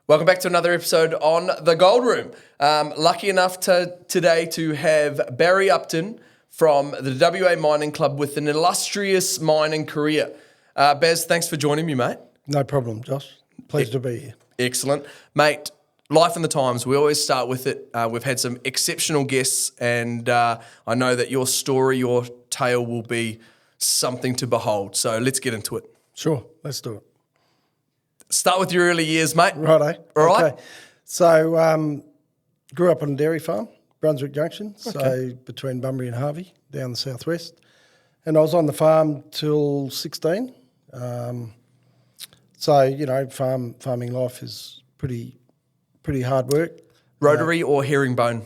Welcome back to another episode on The Gold Room. Lucky enough today to have Barry Upton from the WA Mining Club with an illustrious mining career. Baz, thanks for joining me, mate. No problem, Josh. Pleased to be here. Excellent. Mate, life and the times, we always start with it. We've had some exceptional guests, and I know that your story, your tale will be something to behold. So let's get into it. Sure, let's do it. Start with your early years, mate. Righto. All right. Okay. So, grew up on a dairy farm, Brunswick Junction, so between Bunbury and Harvey, down the southwest. And I was on the farm till 16. Farming life is pretty hard work. Rotary or herringbone?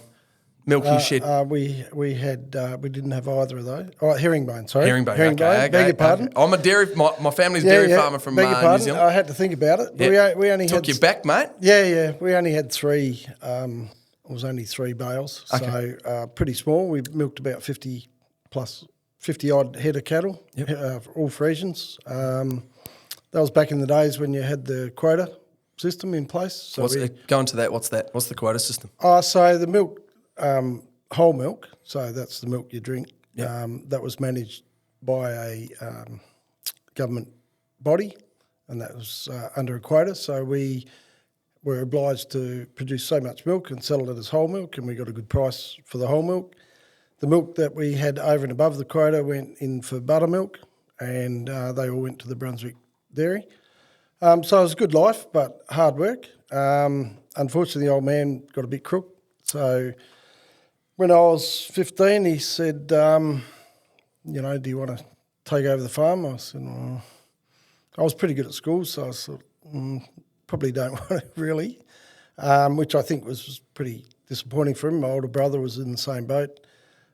Milking shed? We didn't have either of those. Oh, herringbone, sorry. Herringbone, okay. Beg your pardon. Okay. I'm a dairy, my family's dairy farmer from New Zealand. I had to think about it. Yeah. We only Took you back, mate? Yeah. We only had three, it was only 3 bales. Okay. So pretty small. We milked about 50 odd head of cattle, all Friesians. That was back in the days when you had the quota system in place. So go into that. What's that? What's the quota system? So the milk, whole milk, so that's the milk you drink, that was managed by a government body, and that was under a quota. So we were obliged to produce so much milk and sell it as whole milk, and we got a good price for the whole milk. The milk that we had over and above the quota went in for buttermilk, and they all went to the Brunswick dairy. So it was a good life, but hard work. Unfortunately, the old man got a bit crook. So when I was 15, he said, do you want to take over the farm? I said, well, I was pretty good at school, so I thought, probably don't want to really, which I think was pretty disappointing for him. My older brother was in the same boat.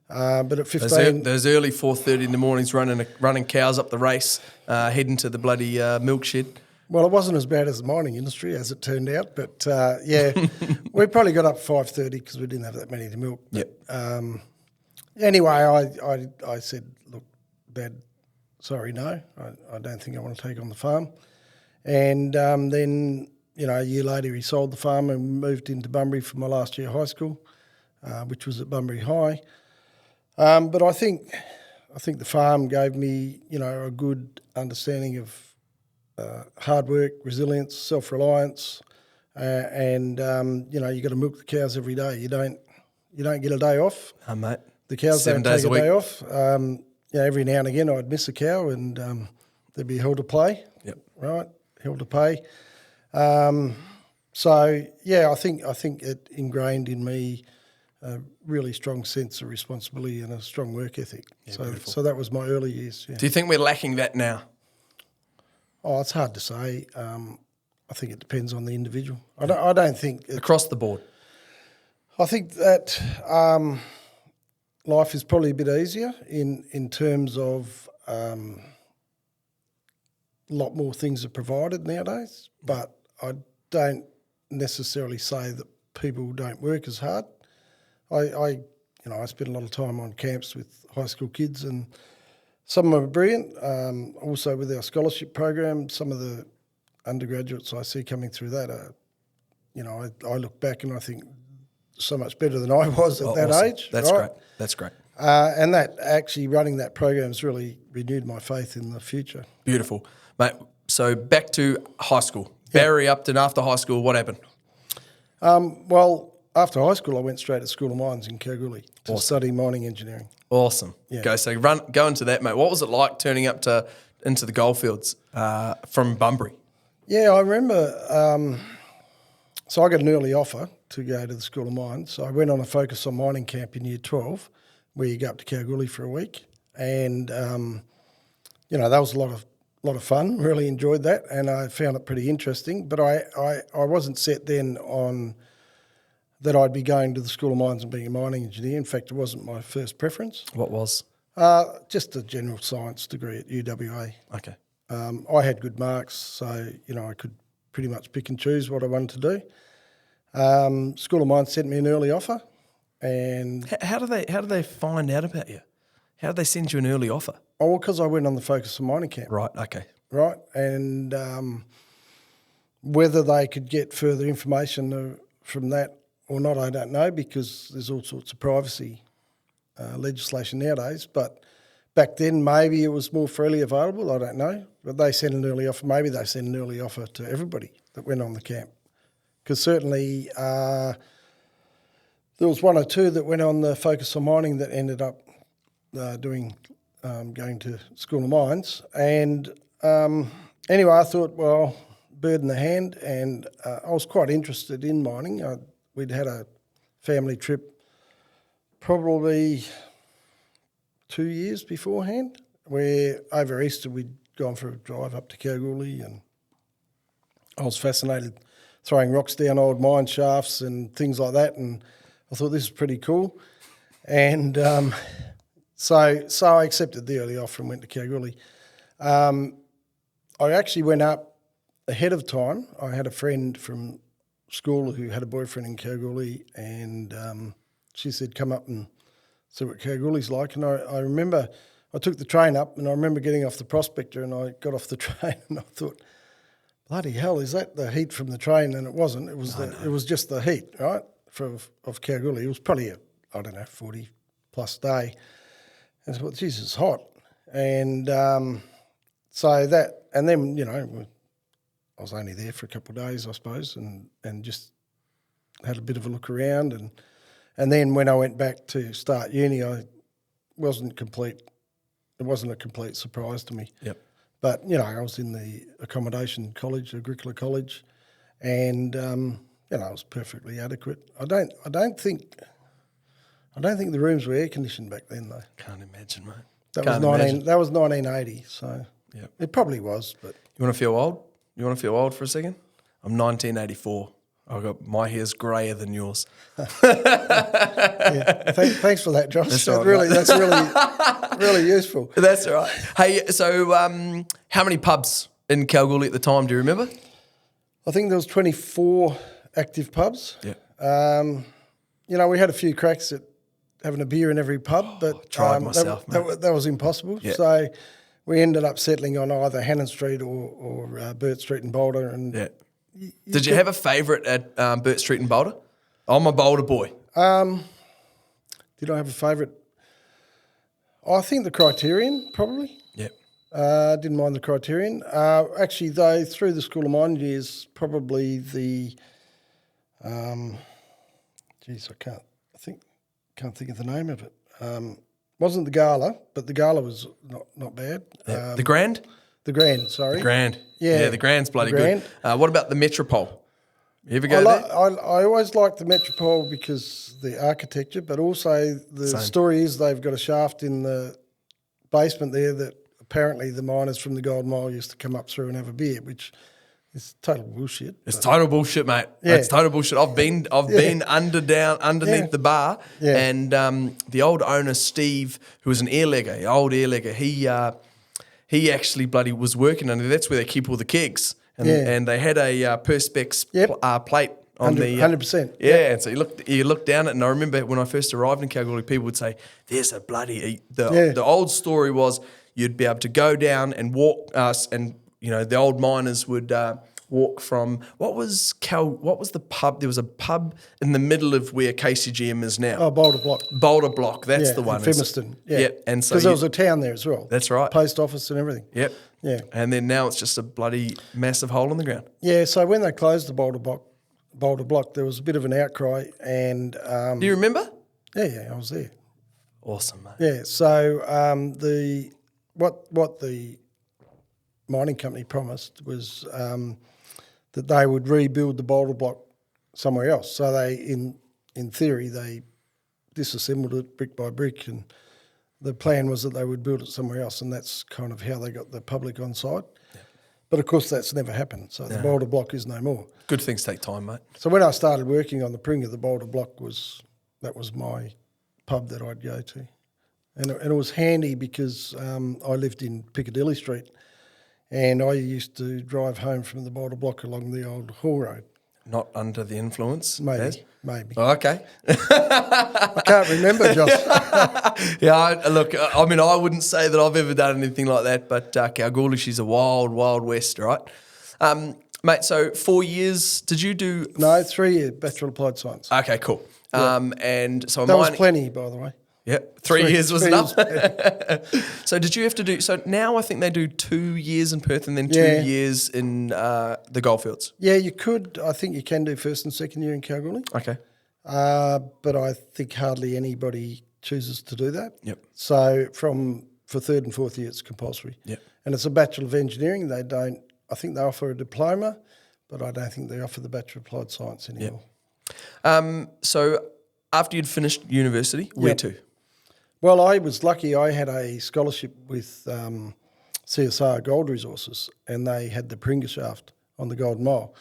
But at 15... Those early 4:30 in the mornings running cows up the race, heading to the bloody milk shed. Well, it wasn't as bad as the mining industry, as it turned out. But, we probably got up 5:30 because we didn't have that many to milk. Yep. Anyway, I said, look, Dad, sorry, no. I don't think I want to take on the farm. And then, a year later he sold the farm and moved into Bunbury for my last year of high school, which was at Bunbury High. But I think the farm gave me, a good understanding of hard work, resilience, self-reliance, and you got to milk the cows every day. You don't get a day off. Mate. The cows 7 don't days take a a week. day off. Every now and again I'd miss a cow, and there'd be hell to play. Yep. Right, hell to pay. I think it ingrained in me a really strong sense of responsibility and a strong work ethic. Yeah, so that was my early years. Yeah. Do you think we're lacking that now? Oh, it's hard to say. I think it depends on the individual. I don't think Across the board. I think that life is probably a bit easier in terms of a lot more things are provided nowadays. But I don't necessarily say that people don't work as hard. I spend a lot of time on camps with high school kids, and some of them are brilliant. Also with our scholarship program, some of the undergraduates I see coming through that are, I look back and I think so much better than I was at that awesome. age. That's right? great. That's great. And that actually running that program has really renewed my faith in the future. Beautiful. Mate, so back to high school. Barry Upton, after high school, what happened? Well, after high school, I went straight to School of Mines in Kalgoorlie to study mining engineering. Awesome. Yeah. Go into that, mate. What was it like turning up into the Goldfields from Bunbury? Yeah, I remember. So I got an early offer to go to the School of Mines. So I went on a focus on mining camp in year 12, where you go up to Kalgoorlie for a week, and that was a lot of fun. Really enjoyed that, and I found it pretty interesting. But I wasn't set then on that I'd be going to the School of Mines and being a mining engineer. In fact, it wasn't my first preference. What was? Just a general science degree at UWA. Okay. I had good marks, so I could pretty much pick and choose what I wanted to do. School of Mines sent me an early offer, and How do they find out about you? How did they send you an early offer? because I went on the focus on mining camp. Right. Okay. Right, and Whether they could get further information from that or not, I don't know, because there's all sorts of privacy legislation nowadays. But back then, maybe it was more freely available. I don't know. But they sent an early offer. Maybe they sent an early offer to everybody that went on the camp. Because certainly there was one or two that went on the focus on mining that ended up going to School of Mines. And anyway, I thought, well, bird in the hand, and I was quite interested in mining. We'd had a family trip probably 2 years beforehand, where over Easter we'd gone for a drive up to Kalgoorlie, and I was fascinated throwing rocks down old mine shafts and things like that, and I thought this is pretty cool. And so I accepted the early offer and went to Kalgoorlie. I actually went up ahead of time. I had a friend from school who had a boyfriend in Kalgoorlie, and she said, come up and see what Kalgoorlie's like. And I remember I took the train up, and I remember getting off the Prospector, and I got off the train and I thought, bloody hell, is that the heat from the train? And it wasn't. It was it was just the heat, right, of Kalgoorlie. It was probably a, 40-plus day. And I thought, geez, it's hot. And so that, and then, I was only there for a couple of days, I suppose, and just had a bit of a look around. And then when I went back to start uni, it wasn't a complete surprise to me. Yep. But, I was in the accommodation college, Agricola College, and, it was perfectly adequate. I don't think the rooms were air conditioned back then, though. Can't imagine, mate. That was 1980, so yep. It probably was. But you want to feel old? You want to feel old for a second? I'm 1984. My hair's greyer than yours. Yeah. Thanks for that, Josh. That's really useful. That's all right. Hey, so how many pubs in Kalgoorlie at the time? Do you remember? I think there was 24 active pubs. Yeah. We had a few cracks at having a beer in every pub, but tried myself, mate. That was impossible. Yeah. So we ended up settling on either Hannon Street or Burt Street in Boulder. And yeah. Did you have a favourite at Burt Street in Boulder? I'm a Boulder boy. Did I have a favourite? I think the Criterion, probably. Yep. Didn't mind the Criterion. Actually, though, through the School of Mine years, probably the I can't think of the name of it. Wasn't the Gala, but the Gala was not bad. Yeah. The Grand? The Grand, sorry. The Grand. Yeah, the Grand's bloody good. What about the Metropole? You ever go there? I always liked the Metropole because the architecture, but also the story is they've got a shaft in the basement there that apparently the miners from the Gold Mile used to come up through and have a beer, which is total bullshit. It's total bullshit, mate. Yeah. It's total bullshit. I've been underneath the bar, and the old owner Steve, who was an old airlegger, he actually bloody was working under. That's where they keep all the kegs, and they had a Perspex plate on 100%. Yeah, and so you look down it, and I remember when I first arrived in Kalgoorlie, people would say, "There's a bloody." The old story was you'd be able to go down and walk and the old miners would walk from what was the pub? There was a pub in the middle of where KCGM is now. Oh, Boulder Block. Boulder Block, that's the one. In Fimiston. Yeah. Yep. And so because there was a town there as well. That's right. Post office and everything. Yep. Yeah. And then now it's just a bloody massive hole in the ground. Yeah. So when they closed the Boulder Block, there was a bit of an outcry, and do you remember? Yeah, I was there. Awesome, mate. Yeah. So what the mining company promised was that they would rebuild the Boulder Block somewhere else. So they, in theory, they disassembled it brick by brick, and the plan was that they would build it somewhere else, and that's kind of how they got the public on side. Yeah. But of course, that's never happened. So the Boulder Block is no more. Good things take time, mate. So when I started working on the Pringa, the Boulder Block was my pub that I'd go to, and it was handy because I lived in Piccadilly Street. And I used to drive home from the Boulder Block along the old Hall Road. Not under the influence? Maybe. Oh, okay. I can't remember, Josh. I wouldn't say that I've ever done anything like that, but Kalgoorlie, she's a wild, wild west, right? Mate, so 4 years, did you do... No, 3 year Bachelor of Applied Science. Okay, cool. And so That was plenty, by the way. Yeah, 3 years was 3 enough. years. So did you have to do... So now I think they do 2 years in Perth and then Yeah. 2 years in the Goldfields. Yeah, you could. I think you can do first and second year in Kalgoorlie. Okay. But I think hardly anybody chooses to do that. Yep. So for third and fourth year, it's compulsory. Yep. And it's a Bachelor of Engineering. They don't... I think they offer a diploma, but I don't think they offer the Bachelor of Applied Science anymore. So after you'd finished university, where Yep. to? Well, I was lucky. I had a scholarship with CSR Gold Resources, and they had the Pringa shaft on the Golden Mile.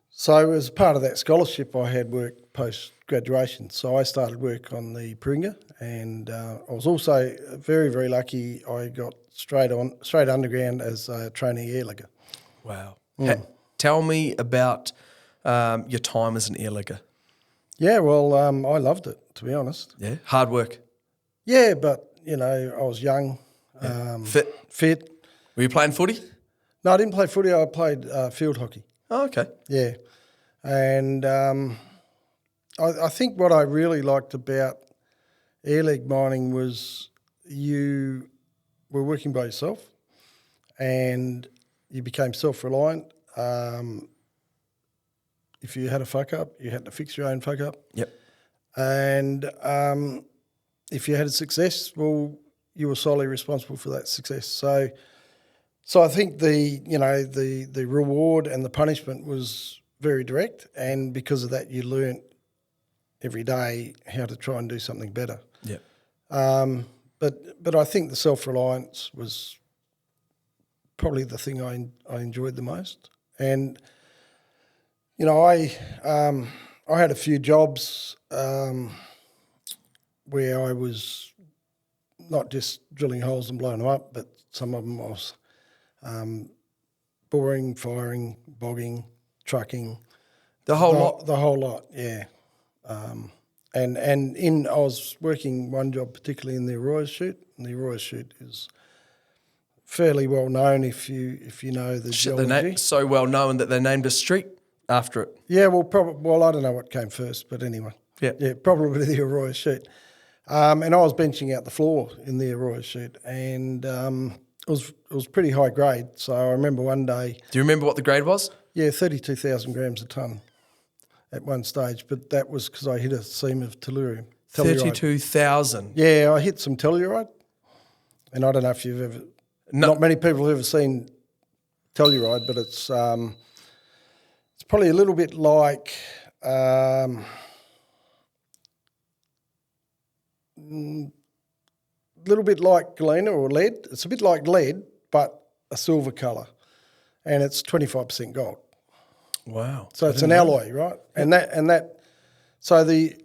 So as part of that scholarship, I had work post-graduation. So I started work on the Pringa, and I was also very, very lucky. I got straight underground as a trainee airlegger. Wow. Tell me about your time as an airlegger. Yeah, well, I loved it, to be honest. Yeah, hard work. Yeah, but, I was young, fit. Were you playing footy? No, I didn't play footy. I played field hockey. Oh, okay. Yeah. And I think what I really liked about airleg mining was you were working by yourself and you became self-reliant. If you had a fuck up, you had to fix your own fuck up. Yep. And if you had a success, well, you were solely responsible for that success. So I think the reward and the punishment was very direct, and because of that, you learnt every day how to try and do something better. Yeah. But I think the self-reliance was probably the thing I enjoyed the most. And I had a few jobs where I was not just drilling holes and blowing them up, but some of them I was boring, firing, bogging, trucking. The whole lot? The whole lot, yeah. And I was working one job particularly in the Arroyo chute, and the Arroyo chute is fairly well known if you know the geology. So well known that they named a street after it. Yeah, well, I don't know what came first, but anyway. Yeah, probably the Arroyo chute. And I was benching out the floor in the Arroyo chute, and it was pretty high grade. So I remember one day. Do you remember what the grade was? Yeah, 32,000 grams a tonne at one stage, but that was because I hit a seam of telluride. 32,000. Yeah, I hit some telluride, and I don't know if you've ever. No. Not many people have ever seen telluride, but it's probably a little bit like. Little bit like galena or lead. It's a bit like lead, but a silver colour, and it's 25% gold. Wow! So it's an alloy, right? Yep. And that. So the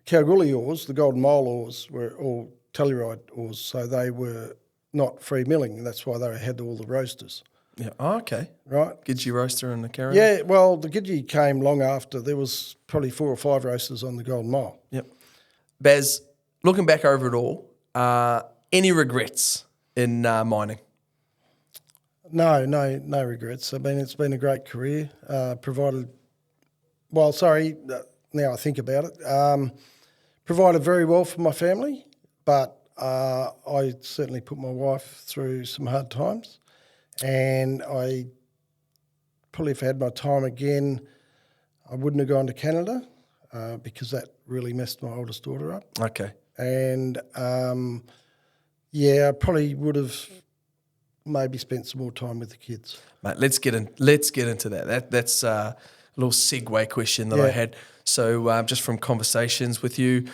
Kalgoorlie ores, the Golden Mile ores, were all telluride ores, so they were not free milling, and that's why they had all the roasters. Yeah. Oh, okay. Right. Gidgee roaster and the carrier. Yeah. Well, the Gidgee came long after. There was probably 4 or 5 roasters on the Golden Mile. Yep. Baz, looking back over it all, any regrets in mining? No regrets. I mean, it's been a great career. Now I think about it, provided very well for my family, but I certainly put my wife through some hard times, and I probably, if I had my time again, I wouldn't have gone to Canada because that really messed my oldest daughter up. Okay. And I probably would have maybe spent some more time with the kids. Mate, let's get into that. That's a little segue question that I had. So just from conversations with you,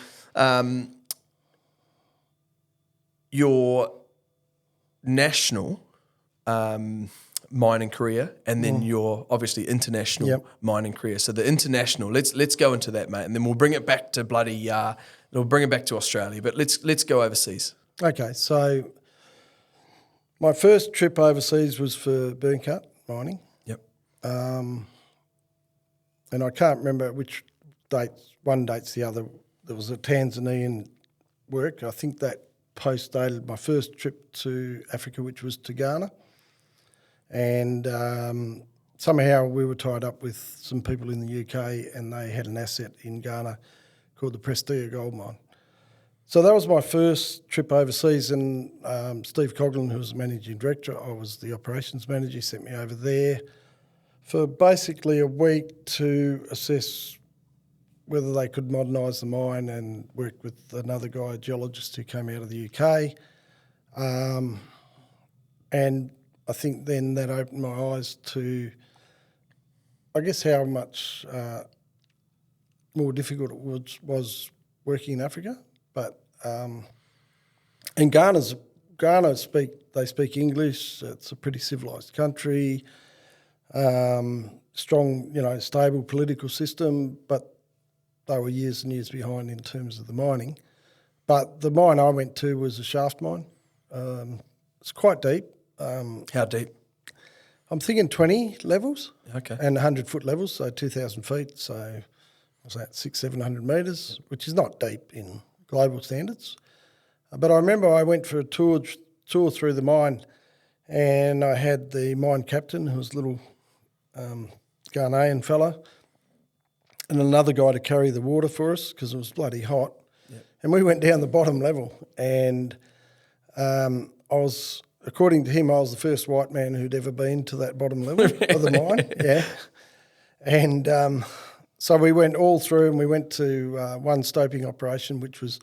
your national mining career and then your obviously international mining career. So the international, let's go into that, mate, and then we'll bring it back to we'll bring it back to Australia. But let's go overseas. Okay, so my first trip overseas was for Byrnecut mining. Yep. And I can't remember which date. One date's the other. There was a Tanzanian work. I think that post-dated my first trip to Africa, which was to Ghana. And somehow we were tied up with some people in the UK, and they had an asset in Ghana called the Prestea gold mine. So that was my first trip overseas, and Steve Coughlin, who was the managing director, I was the operations manager, he sent me over there for basically a week to assess whether they could modernise the mine and work with another guy, a geologist who came out of the UK. And I think then that opened my eyes to, I guess, how much more difficult it was working in Africa. But and Ghana speak English. It's a pretty civilised country, strong, stable political system. But they were years and years behind in terms of the mining. But the mine I went to was a shaft mine. It's quite deep. How deep? I'm thinking 20 levels. Okay. And 100-foot levels, so 2,000 feet. So what's that, 600-700 metres, which is not deep in global standards. But I remember I went for a tour through the mine, and I had the mine captain, who was a little Ghanaian fella, and another guy to carry the water for us because it was bloody hot. Yep. And we went down the bottom level, and according to him, I was the first white man who'd ever been to that bottom level of the mine. Yeah. And so we went all through, and we went to one stoping operation, which was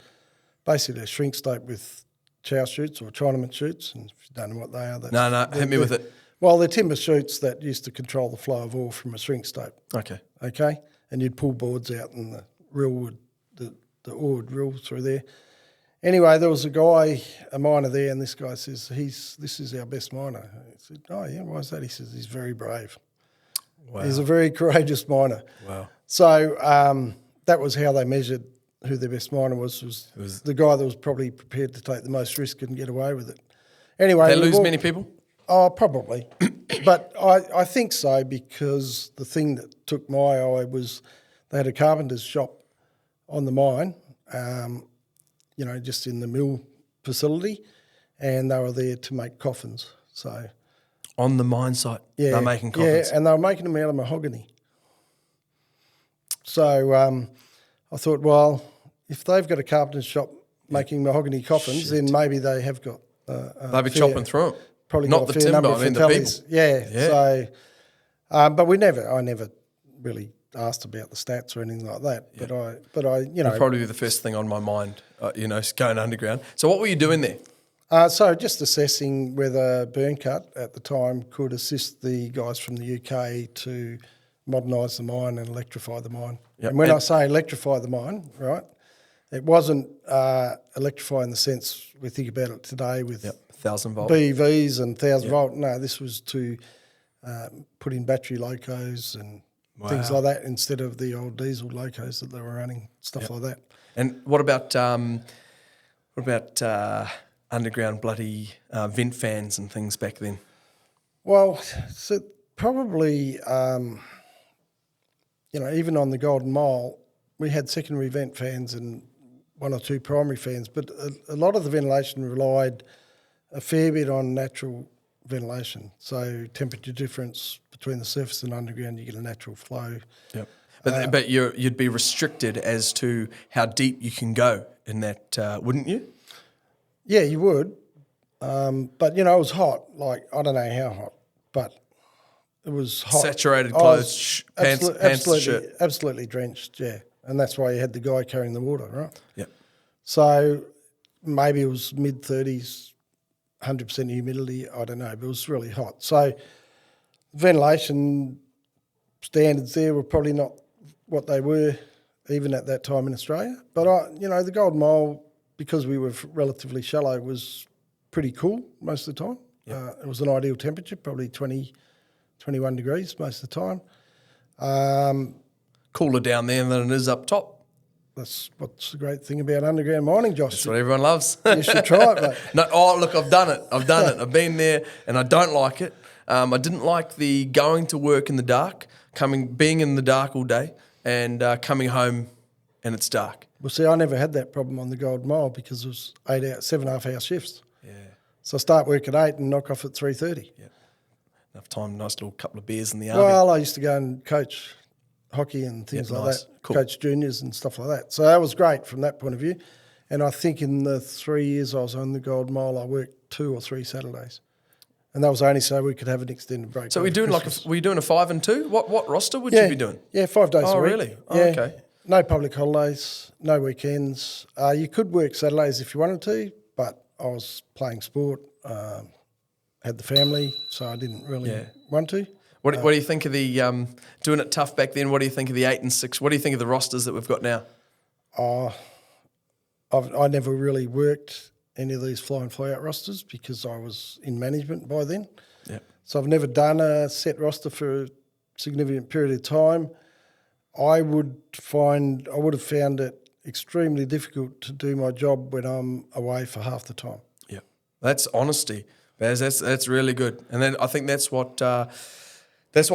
basically a shrink stope with chow chutes or Chinaman chutes. And if you don't know what they are, no, hit me with it. Well, they're timber chutes that used to control the flow of ore from a shrink stope. Okay. And you'd pull boards out, and the ore would reel through there. Anyway, there was a miner there, and this guy says, this is our best miner. I said, oh, yeah, why is that? He says, he's very brave. Wow. He's a very courageous miner. Wow. So that was how they measured who their best miner was the guy that was probably prepared to take the most risk and get away with it. Anyway. They lose many people? Oh, probably. But I think so, because the thing that took my eye was they had a carpenter's shop on the mine, just in the mill facility, and they were there to make coffins. So on the mine site, they're making coffins? Yeah, and they were making them out of mahogany. So I thought, well, if they've got a carpenter's shop making mahogany coffins, then maybe they have got they'll be chopping through them. Probably not got the a fair timber, number of I mean the fatalities. people. Yeah. So, but I never really asked about the stats or anything like that. Yeah. But I, It'd probably be the first thing on my mind, going underground. So what were you doing there? So just assessing whether Byrnecut at the time could assist the guys from the UK to modernise the mine and electrify the mine. Yep. And when I say electrify the mine, right, it wasn't electrify in the sense we think about it today with 1,000 volt BEVs and 1,000 volt. No, this was to put in battery locos and things like that instead of the old diesel locos that they were running, stuff like that. And what about underground bloody vent fans and things back then? Well, so probably, even on the Golden Mile, we had secondary vent fans and one or two primary fans, but a lot of the ventilation relied a fair bit on natural ventilation. So temperature difference between the surface and underground, you get a natural flow. Yep. But you'd be restricted as to how deep you can go in that, wouldn't you? Yeah, you would. But, it was hot. Like, I don't know how hot, but it was hot. Saturated clothes, pants to shirt. Absolutely drenched, yeah. And that's why you had the guy carrying the water, right? Yep. So maybe it was mid-30s, 100% humidity, I don't know, but it was really hot. So ventilation standards there were probably not what they were even at that time in Australia. But, the Golden Mile, because we were relatively shallow, was pretty cool most of the time. Yep. It was an ideal temperature, probably 20, 21 degrees most of the time. Cooler down there than it is up top. That's what's the great thing about underground mining, Josh. That's what everyone loves. You should try it, mate. No, look, I've done it. I've been there, and I don't like it. I didn't like the going to work in the dark, being in the dark all day, and coming home and it's dark. Well, see, I never had that problem on the Golden Mile because it was 7.5 hour shifts. Yeah. So I start work at 8 and knock off at 3:30. Yeah. Enough time, nice little couple of beers in the RV. Well, I used to go and coach hockey and things like nice. that, Cool. coach juniors and stuff like that. So that was great from that point of view. And I think in the 3 years I was on the Gold Mile, I worked 2 or 3 Saturdays. And that was only so we could have an extended break. So we're doing were you doing a 5 and 2? What roster would you be doing? Yeah, 5 days a week. Oh, really? Oh, yeah. okay. No public holidays, no weekends. You could work Saturdays if you wanted to, but I was playing sport, had the family, so I didn't really want to. What do you think of the doing it tough back then? What do you think of the 8 and 6? What do you think of the rosters that we've got now? I never really worked any of these fly and fly out rosters because I was in management by then. Yeah. So I've never done a set roster for a significant period of time. I would have found it extremely difficult to do my job when I'm away for half the time. Yeah, that's honesty, Baz. That's really good, and then I think that's what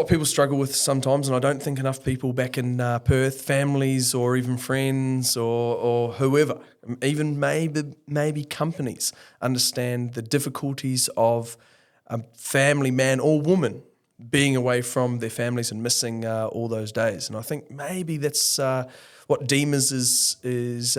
people struggle with sometimes. And I don't think enough people back in Perth, families or even friends or whoever, even maybe companies, understand the difficulties of a family man or woman being away from their families and missing all those days. And I think maybe that's what Deemers is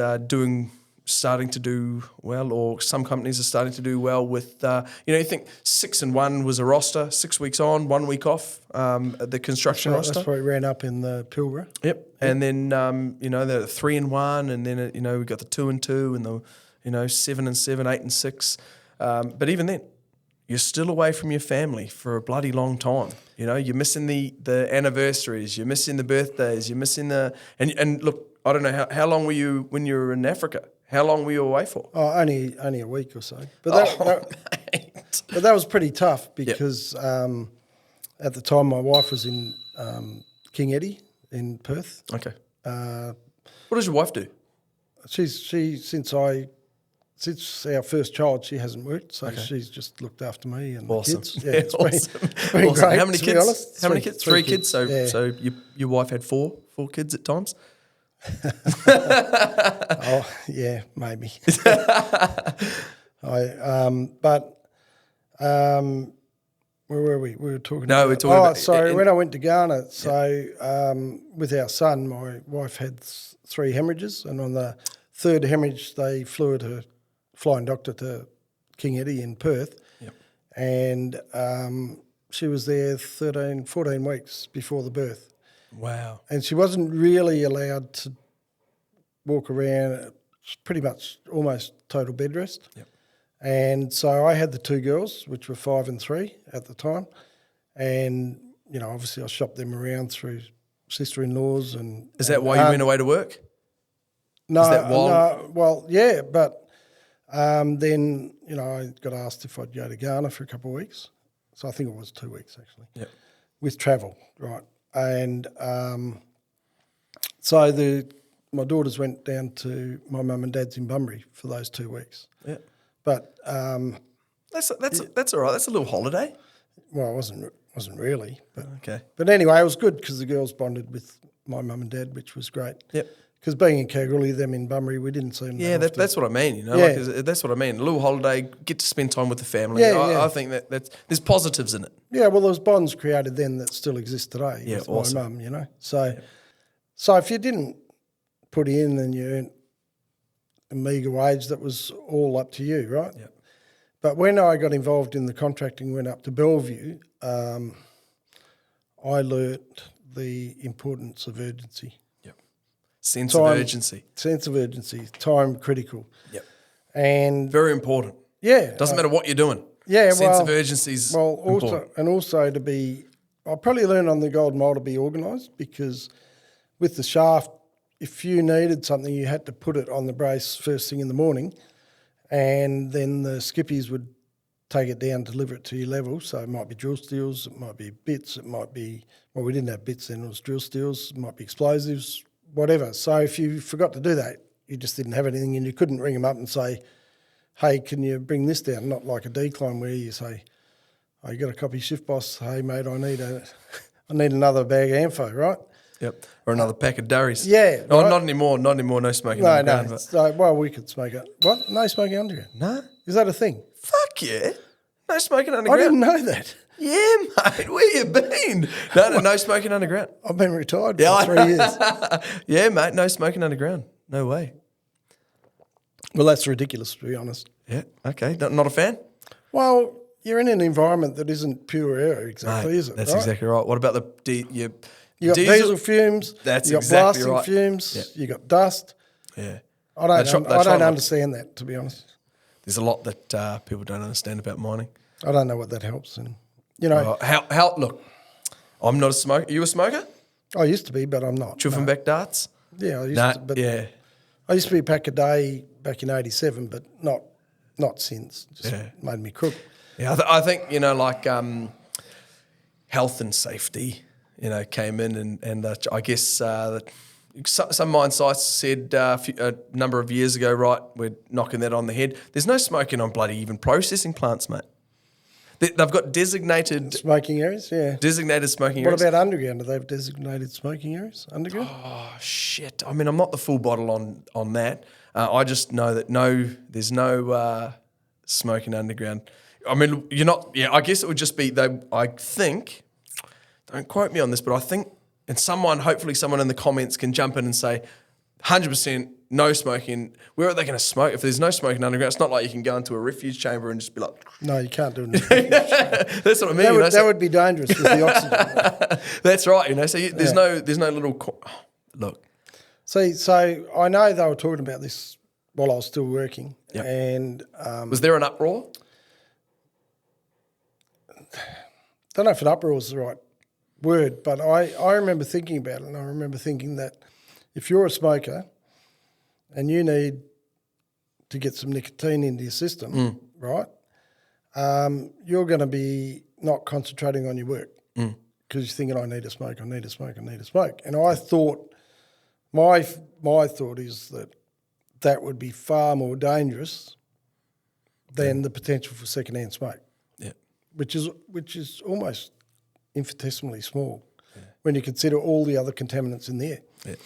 starting to do well, or some companies are starting to do well with, you think 6 and 1 was a roster, 6 weeks on, 1 week off, the construction roster. That's why it ran up in the Pilbara. Yep. And then, the 3 and 1, and then, we got the 2 and 2 and the, 7 and 7, 8 and 6. But even then, you're still away from your family for a bloody long time. You're missing the anniversaries, you're missing the birthdays, you're missing and look, I don't know, how long were you when you were in Africa? How long were you away for? Oh, only a week or so. But that was pretty tough because at the time my wife was in King Eddie in Perth. Okay. What does your wife do? Since our first child, she hasn't worked, so she's just looked after me and awesome. the kids. Yeah, it's awesome. been great. How many to kids? Be honest. How many kids? Three kids. So your wife had four kids at times. Oh yeah, maybe. Where were we? We were talking. No, we're talking about. Sorry, when I went to Ghana, with our son, my wife had 3 hemorrhages, and on the 3rd hemorrhage, they flew her flying doctor to King Eddie in Perth, and she was there 14 weeks before the birth. Wow. And she wasn't really allowed to walk around, pretty much almost total bed rest. Yep. And so I had the 2 girls, which were 5 and 3 at the time. And, obviously I shopped them around through sister-in-laws. And is that why you went away to work? No, is that no, well, yeah, but then, I got asked if I'd go to Ghana for a couple of weeks. So I think it was 2 weeks actually. Yep. With travel, right. And so my daughters went down to my mum and dad's in Bunbury for those 2 weeks. Yeah, but that's all right. That's a little holiday. Well, it wasn't really, but okay. But anyway, it was good because the girls bonded with my mum and dad, which was great. Yep. Because being in Kalgoorlie, them in Bunbury, we didn't see them. Yeah, that's what I mean. That's what I mean. A little holiday, get to spend time with the family. I think that's there's positives in it. Yeah, well, there's bonds created then that still exist today. Yeah, with awesome. my mum, So if you didn't put in and you earned a meagre wage, that was all up to you, right? Yeah. But when I got involved in the contracting, went up to Bellevue, I learnt the importance of urgency. Sense of urgency, time critical. Yep. And very important. Yeah. Doesn't matter what you're doing. Yeah. Sense of urgency is important. Also to be, I probably learned on the Gold Mile to be organised, because with the shaft, if you needed something, you had to put it on the brace first thing in the morning, and then the skippies would take it down, deliver it to your level. So it might be drill steels, it might be bits, it might be, well, we didn't have bits then, it was drill steels, it might be explosives, whatever. So if you forgot to do that, you just didn't have anything, and you couldn't ring them up and say, hey, can you bring this down? Not like a decline where you say, oh, you got a copy, shift boss, hey mate, I need another bag of Ampho, right? Yep. Or another pack of durries. Yeah. Oh, right? Not anymore, no smoking underground. No. So, well, we could smoke it. What? No smoking underground? No. Is that a thing? Fuck yeah. No smoking underground. I didn't know that. Yeah, mate, where you been? No smoking underground. I've been retired for 3 years. Yeah, mate, no smoking underground. No way. Well, that's ridiculous, to be honest. Yeah, okay. Not a fan? Well, you're in an environment that isn't pure air exactly, Mate, is it? that's right? exactly right. What about you You got diesel fumes. That's you got exactly blasting right. fumes. Yeah. You got dust. Yeah. I don't They try not- understand that, to be honest. There's a lot that people don't understand about mining. I don't know what that helps. And How look, I'm not a smoker. Are you a smoker? I used to be, but I'm not. Chuffing back darts? Yeah, I used Nah, to. But yeah. I used to be a pack a day back in '87, but not since. Just Yeah. made me crook. Yeah, I think, like health and safety, came in and I guess that some mine sites said a number of years ago, right, we're knocking that on the head. There's no smoking on bloody even processing plants, mate. They've got designated Smoking areas, yeah. Designated smoking What areas. about underground? Do they have designated smoking areas underground? Oh, shit. I mean, I'm not the full bottle on that. I just know that there's no smoking underground. I mean, you're not, yeah, I guess it would just be, I think, don't quote me on this, but I think, and hopefully someone in the comments can jump in and say, 100% no smoking. Where are they going to smoke? If there's no smoking underground, it's not like you can go into a refuge chamber and just be like... No, you can't do it. That's what I mean. That would be dangerous with the oxygen. That's right, So there's no little... Look. See, so I know they were talking about this while I was still working. Yep. And... was there an uproar? don't know if an uproar is the right word, but I remember thinking about it, and I remember thinking that if you're a smoker and you need to get some nicotine into your system, right, you're going to be not concentrating on your work because you're thinking, I need to smoke, I need to smoke, I need to smoke. And I thought, my thought is that would be far more dangerous than the potential for secondhand smoke. Yeah. Which is almost infinitesimally small when you consider all the other contaminants in the air. Yeah.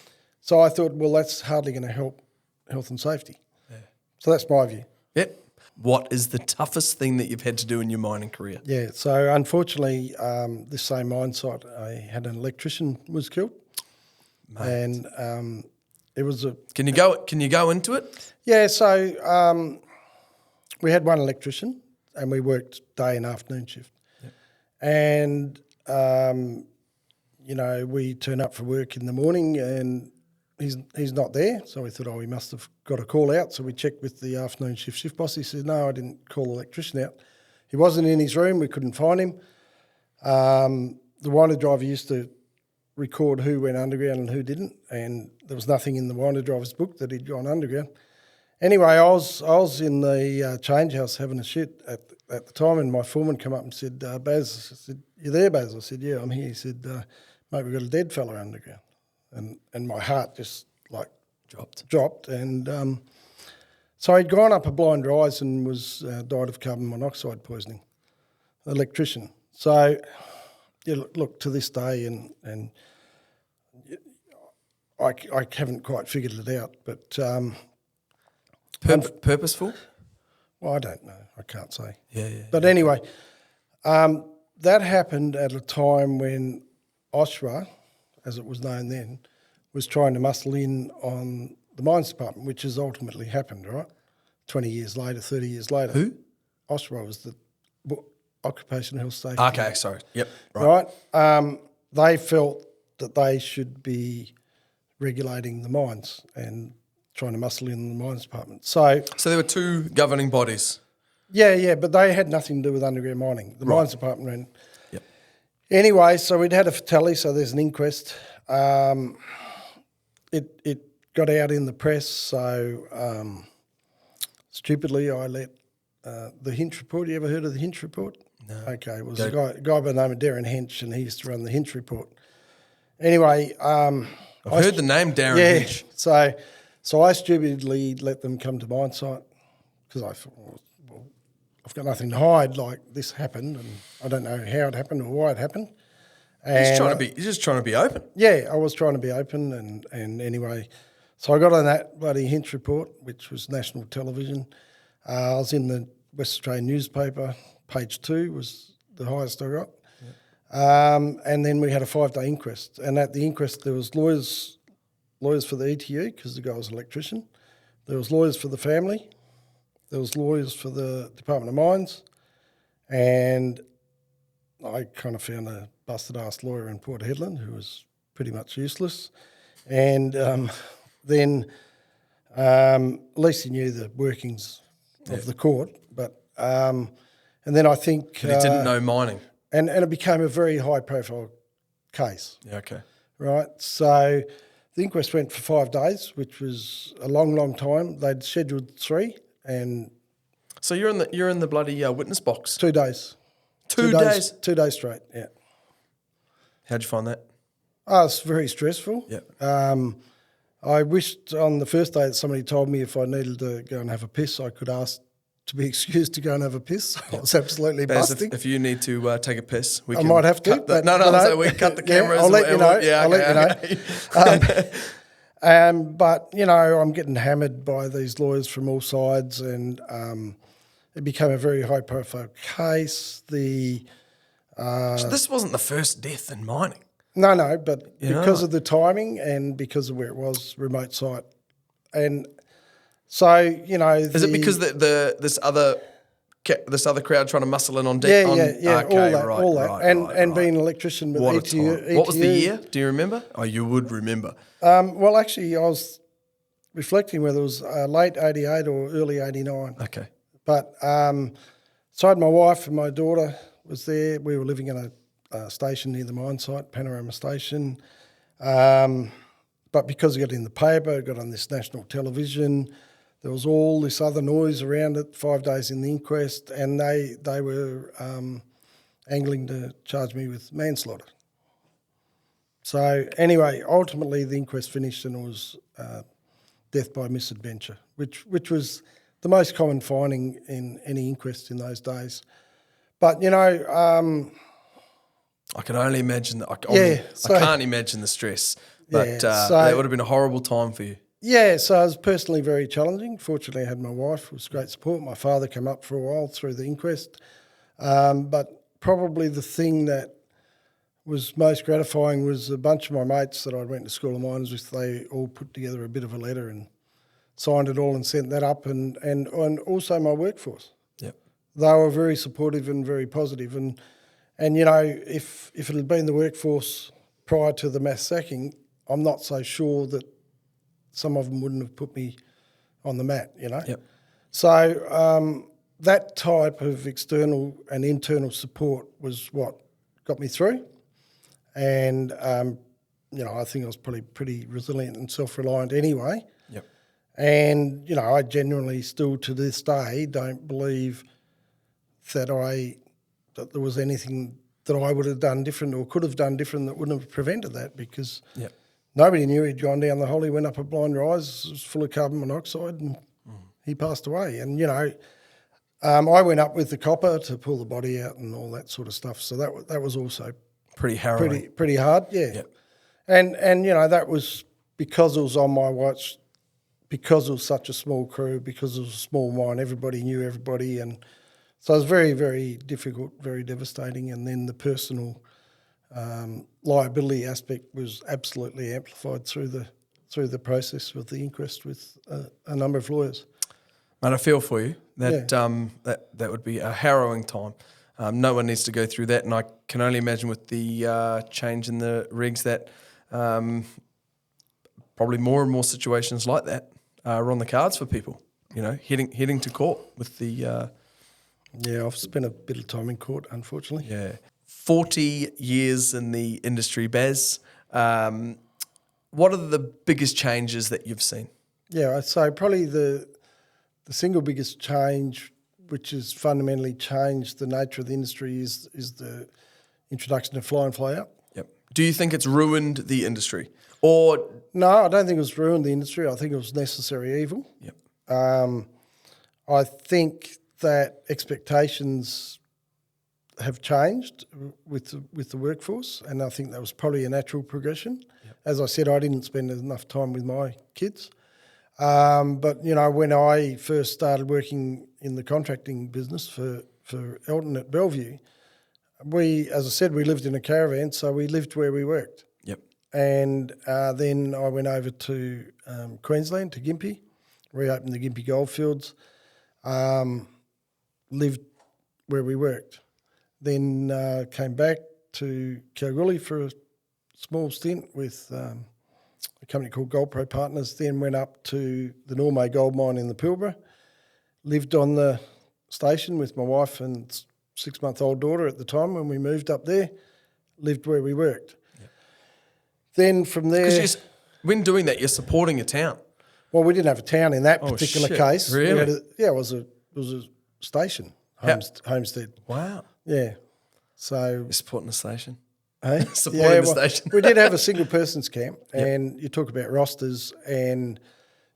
So I thought, well, that's hardly going to help health and safety. Yeah. So that's my view. Yep. What is the toughest thing that you've had to do in your mining career? Yeah, so unfortunately, this same mine site, I had an electrician was killed. Mate. And it was a... Can you go into it? Yeah, so we had one electrician and we worked day and afternoon shift. Yep. And, we turn up for work in the morning and he's not there. So we thought, we must have got a call out. So we checked with the afternoon shift boss. He said, no, I didn't call the electrician out. He wasn't in his room. We couldn't find him. The winder driver used to record who went underground and who didn't, and there was nothing in the winder driver's book that he'd gone underground. Anyway, I was in the change house having a shit at the time, and my foreman come up and said, Baz, I said, you there, Baz? I said, yeah, I'm here. He said, mate, we've got a dead fella underground. And my heart just dropped. And so he'd gone up a blind rise and was died of carbon monoxide poisoning, electrician. So, yeah, look to this day, and I haven't quite figured it out, but purposeful? Well, I don't know. I can't say. Yeah. But anyway, that happened at a time when OSRA, as it was known then, was trying to muscle in on the mines department, which has ultimately happened, right? 20 years later, 30 years later. Who? OSRA was the Occupational Health Safety. Okay, sorry. Yep. Right. They felt that they should be regulating the mines and trying to muscle in the mines department. So there were two governing bodies. Yeah, but they had nothing to do with underground mining. The mines department ran. Yep. Anyway, so we'd had a fatality, so there's an inquest. It got out in the press, so stupidly I let the Hinch report. You ever heard of the Hinch report? No. Okay, it was a guy by the name of Darren Hench, and he used to run the Hinch report. Anyway, I've heard the name Darren Hench. So I stupidly let them come to mine site because I thought, well, I've got nothing to hide. Like, this happened, and I don't know how it happened or why it happened. He's just trying to be open. Yeah, I was trying to be open, and anyway, so I got on that bloody Hinch report, which was national television. I was in the West Australian newspaper. Page 2 was the highest I got. And then we had a 5-day inquest. And at the inquest, there was lawyers for the ETU because the guy was an electrician. There was lawyers for the family. There was lawyers for the Department of Mines. And I kind of found a busted-ass lawyer in Port Hedland who was pretty much useless. And then at least he knew the workings of the court. But and then I think... But he didn't know mining. And it became a very high-profile case. Yeah, okay. Right? So the inquest went for 5 days, which was a long, long time. They'd scheduled 3 and... So you're in the bloody witness box. 2 days. 2 days? 2 days straight, yeah. How'd you find that? Oh, it's very stressful. Yeah. I wished on the first day that somebody told me if I needed to go and have a piss, I could ask to be excused to go and have a piss. I was absolutely Baz, busting. if you need to take a piss, we I can might have to. cut no, so we cut the cameras. I'll let you know. Yeah, I'll let you know. But, you know, I'm getting hammered by these lawyers from all sides and it became a very high-profile case. So this wasn't the first death in mining. No, but because of the timing and because of where it was, remote site. And so, you know... Is it because this other crowd trying to muscle in on deck? Yeah, okay, all that. And being an electrician with what ETU. a time. What was the year? Do you remember? Oh, you would remember. Well, actually, I was reflecting whether it was late 88 or early 89. Okay. But so I had my wife and my daughter was there. We were living in a station near the mine site, Panorama Station. But because it got in the paper, it got on this national television, there was all this other noise around it, 5 days in the inquest, and they were angling to charge me with manslaughter. So anyway, ultimately the inquest finished and it was death by misadventure, which was the most common finding in any inquest in those days. But, you know... I can only imagine that. I can't imagine the stress, but that would have been a horrible time for you. Yeah, so it was personally very challenging. Fortunately, I had my wife, who was great support. My father came up for a while through the inquest. But probably the thing that was most gratifying was a bunch of my mates that I went to School of Mines with, they all put together a bit of a letter and signed it all and sent that up, and also my workforce. Yep. They were very supportive and very positive. And you know, if it had been the workforce prior to the mass sacking, I'm not so sure that some of them wouldn't have put me on the mat, you know. Yep. So that type of external and internal support was what got me through. And, you know, I think I was probably pretty resilient and self-reliant anyway. Yep. And, you know, I genuinely still to this day don't believe that there was anything that I would have done different or could have done different that wouldn't have prevented that, because nobody knew he'd gone down the hole. He went up a blind rise, it was full of carbon monoxide, and he passed away. And, you know, I went up with the copper to pull the body out and all that sort of stuff. So that was also pretty harrowing. Pretty hard, yeah. Yep. And, you know, that was because it was on my watch, because it was such a small crew, because it was a small mine, everybody knew everybody, and so it was very, very difficult, very devastating. And then the personal liability aspect was absolutely amplified through the process with the inquest with a number of lawyers. Mate, I feel for you. That would be a harrowing time. No one needs to go through that, and I can only imagine with the change in the rigs that probably more and more situations like that are on the cards for people. You know, heading to court with the. Yeah, I've spent a bit of time in court, unfortunately. Yeah. 40 years in the industry, Baz. What are the biggest changes that you've seen? Yeah, I'd say probably the single biggest change, which has fundamentally changed the nature of the industry, is the introduction of fly in, fly out. Yep. Do you think it's ruined the industry? Or no, I don't think it's ruined the industry. I think it was necessary evil. Yep. I think that expectations have changed with the workforce, and I think that was probably a natural progression. Yep. As I said, I didn't spend enough time with my kids. But, you know, when I first started working in the contracting business for Elton at Bellevue, as I said, we lived in a caravan, so we lived where we worked. Yep. And then I went over to Queensland, to Gympie, reopened the Gympie Goldfields, lived where we worked. Then came back to Kalgoorlie for a small stint with a company called Gold Pro Partners, then went up to the Normay gold mine in the Pilbara, lived on the station with my wife and 6-month-old daughter at the time when we moved up there, lived where we worked. Yep. Then from there... Because when doing that, you're supporting a town. Well, we didn't have a town in that particular case. Really? It was a station, homestead. Wow. Yeah. So... You're supporting the station. Hey? Supporting the station. We did have a single persons camp, and you talk about rosters and,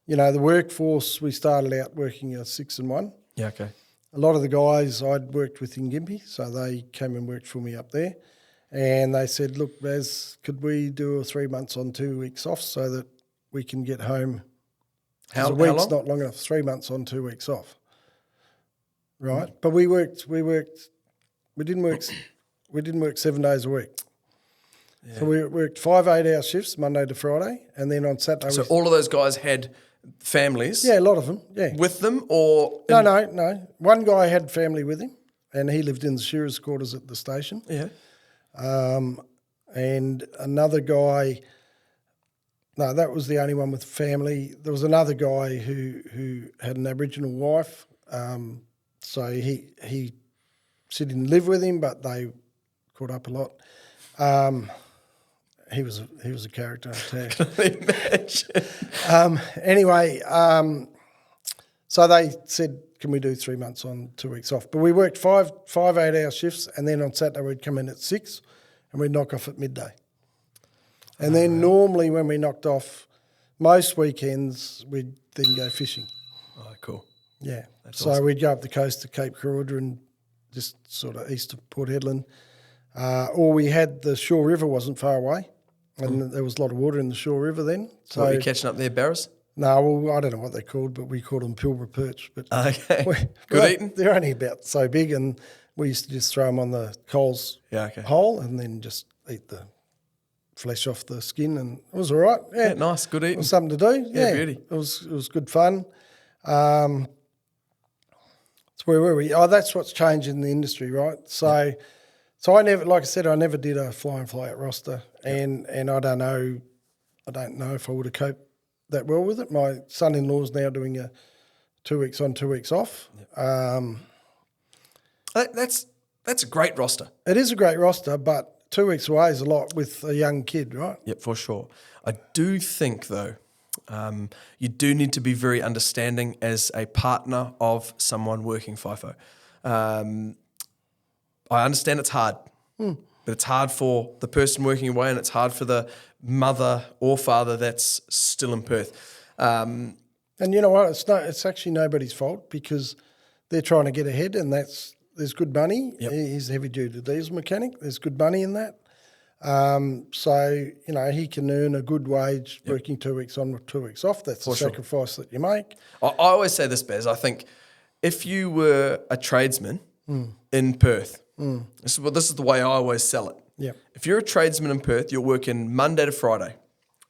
the workforce, we started out working a 6 and 1. Yeah, okay. A lot of the guys I'd worked with in Gympie, so they came and worked for me up there. And they said, look, Baz, could we do a 3 months on, 2 weeks off so that we can get home? How week's long? Not long enough, 3 months on, 2 weeks off. Right? But we didn't work 7 days a week. Yeah. So we worked 5 8-hour shifts, Monday to Friday, and then on Saturday... So all of those guys had families? Yeah, a lot of them, yeah. With them or... No. One guy had family with him, and he lived in the shearers' quarters at the station. Yeah. And another guy... No, that was the only one with family. There was another guy who had an Aboriginal wife, so he didn't live with him, but they caught up a lot. He was a character, I tell you. Can I imagine? Anyway, so they said, can we do 3 months on, 2 weeks off? But we worked five 8-hour shifts, and then on Saturday we'd come in at 6 and we'd knock off at midday. And then normally when we knocked off, most weekends we'd then go fishing. Oh, cool. Yeah. That's so awesome. we'd go up the coast to Cape Carooda and just sort of east of Port Hedland. Or we had the Shore River wasn't far away, and there was a lot of water in the Shore River then. So what, were you catching up there, barras? No, well, I don't know what they're called, but we called them Pilbara perch. But okay. Good eating? They're only about so big, and we used to just throw them on the Coles hole and then just eat the flesh off the skin, and it was all right. Yeah, nice, good eating. It was something to do. Yeah, beauty. It was good fun. So where were we? Oh, that's what's changed in the industry, right? So I never, like I said, I never did a fly and fly out roster, and I don't know if I would have coped that well with it. My son-in-law's now doing a 2 weeks on, 2 weeks off. That's a great roster. It is a great roster, but 2 weeks away is a lot with a young kid, right? Yep, for sure. I do think, though, you do need to be very understanding as a partner of someone working FIFO. I understand it's hard, but it's hard for the person working away, and it's hard for the mother or father that's still in Perth. And you know what? It's actually nobody's fault, because they're trying to get ahead, and there's good money. Yep. He's a heavy-duty diesel mechanic. There's good money in that. So, he can earn a good wage working 2 weeks on, 2 weeks off. That's a sacrifice that you make. I always say this, Baz. I think if you were a tradesman in Perth, this is the way I always sell it. Yeah. If you're a tradesman in Perth, you're working Monday to Friday,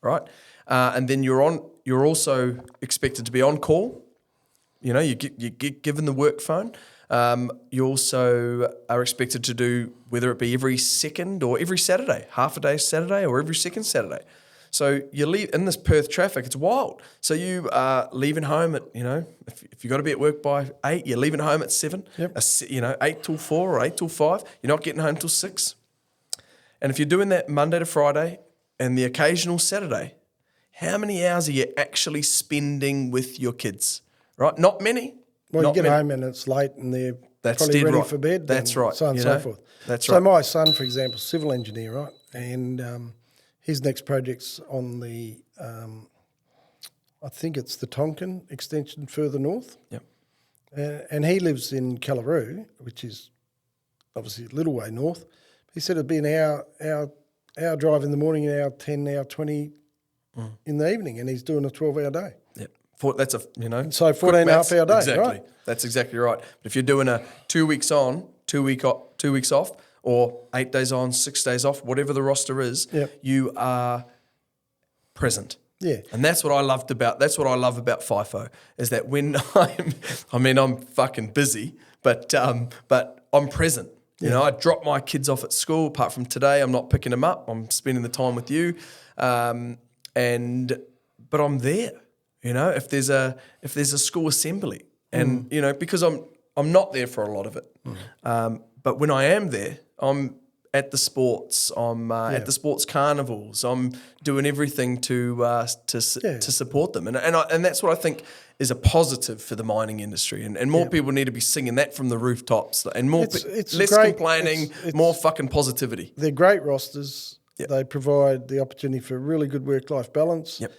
right? And then you're also expected to be on call. You get given the work phone. You also are expected to do, whether it be every second or every Saturday, half a day Saturday or every second Saturday. So you leave in this Perth traffic, it's wild. So you are leaving home at, if you've got to be at work by 8, you're leaving home at 7, 8 till 4 or 8 till 5, you're not getting home till 6. And if you're doing that Monday to Friday and the occasional Saturday, how many hours are you actually spending with your kids, right? Not many. Well, you get home and it's late and they're probably ready for bed. That's right. So on and so forth. That's right. So my son, for example, civil engineer, right? And his next project's on the, I think it's the Tonkin extension further north. Yep. And he lives in Kalgoorlie, which is obviously a little way north. He said it'd be an hour drive in the morning, an hour 10, hour 20 in the evening, and he's doing a 12-hour day. Yep. That's so 14 and a half hour day, exactly. right? That's exactly right. But if you're doing a 2 weeks on, 2 weeks off, or 8 days on, 6 days off, whatever the roster is, you are present. Yeah. And that's what I love about FIFO, is that when I'm fucking busy, but I'm present. You know, I drop my kids off at school. Apart from today, I'm not picking them up. I'm spending the time with you, but I'm there. You know, if there's a school assembly, and you know, because I'm not there for a lot of it, but when I am there, I'm at the sports. I'm at the sports carnivals. I'm doing everything to support them, and that's what I think is a positive for the mining industry, and more people need to be singing that from the rooftops, and less complaining, more fucking positivity. They're great rosters. Yep. They provide the opportunity for a really good work-life balance. Yep.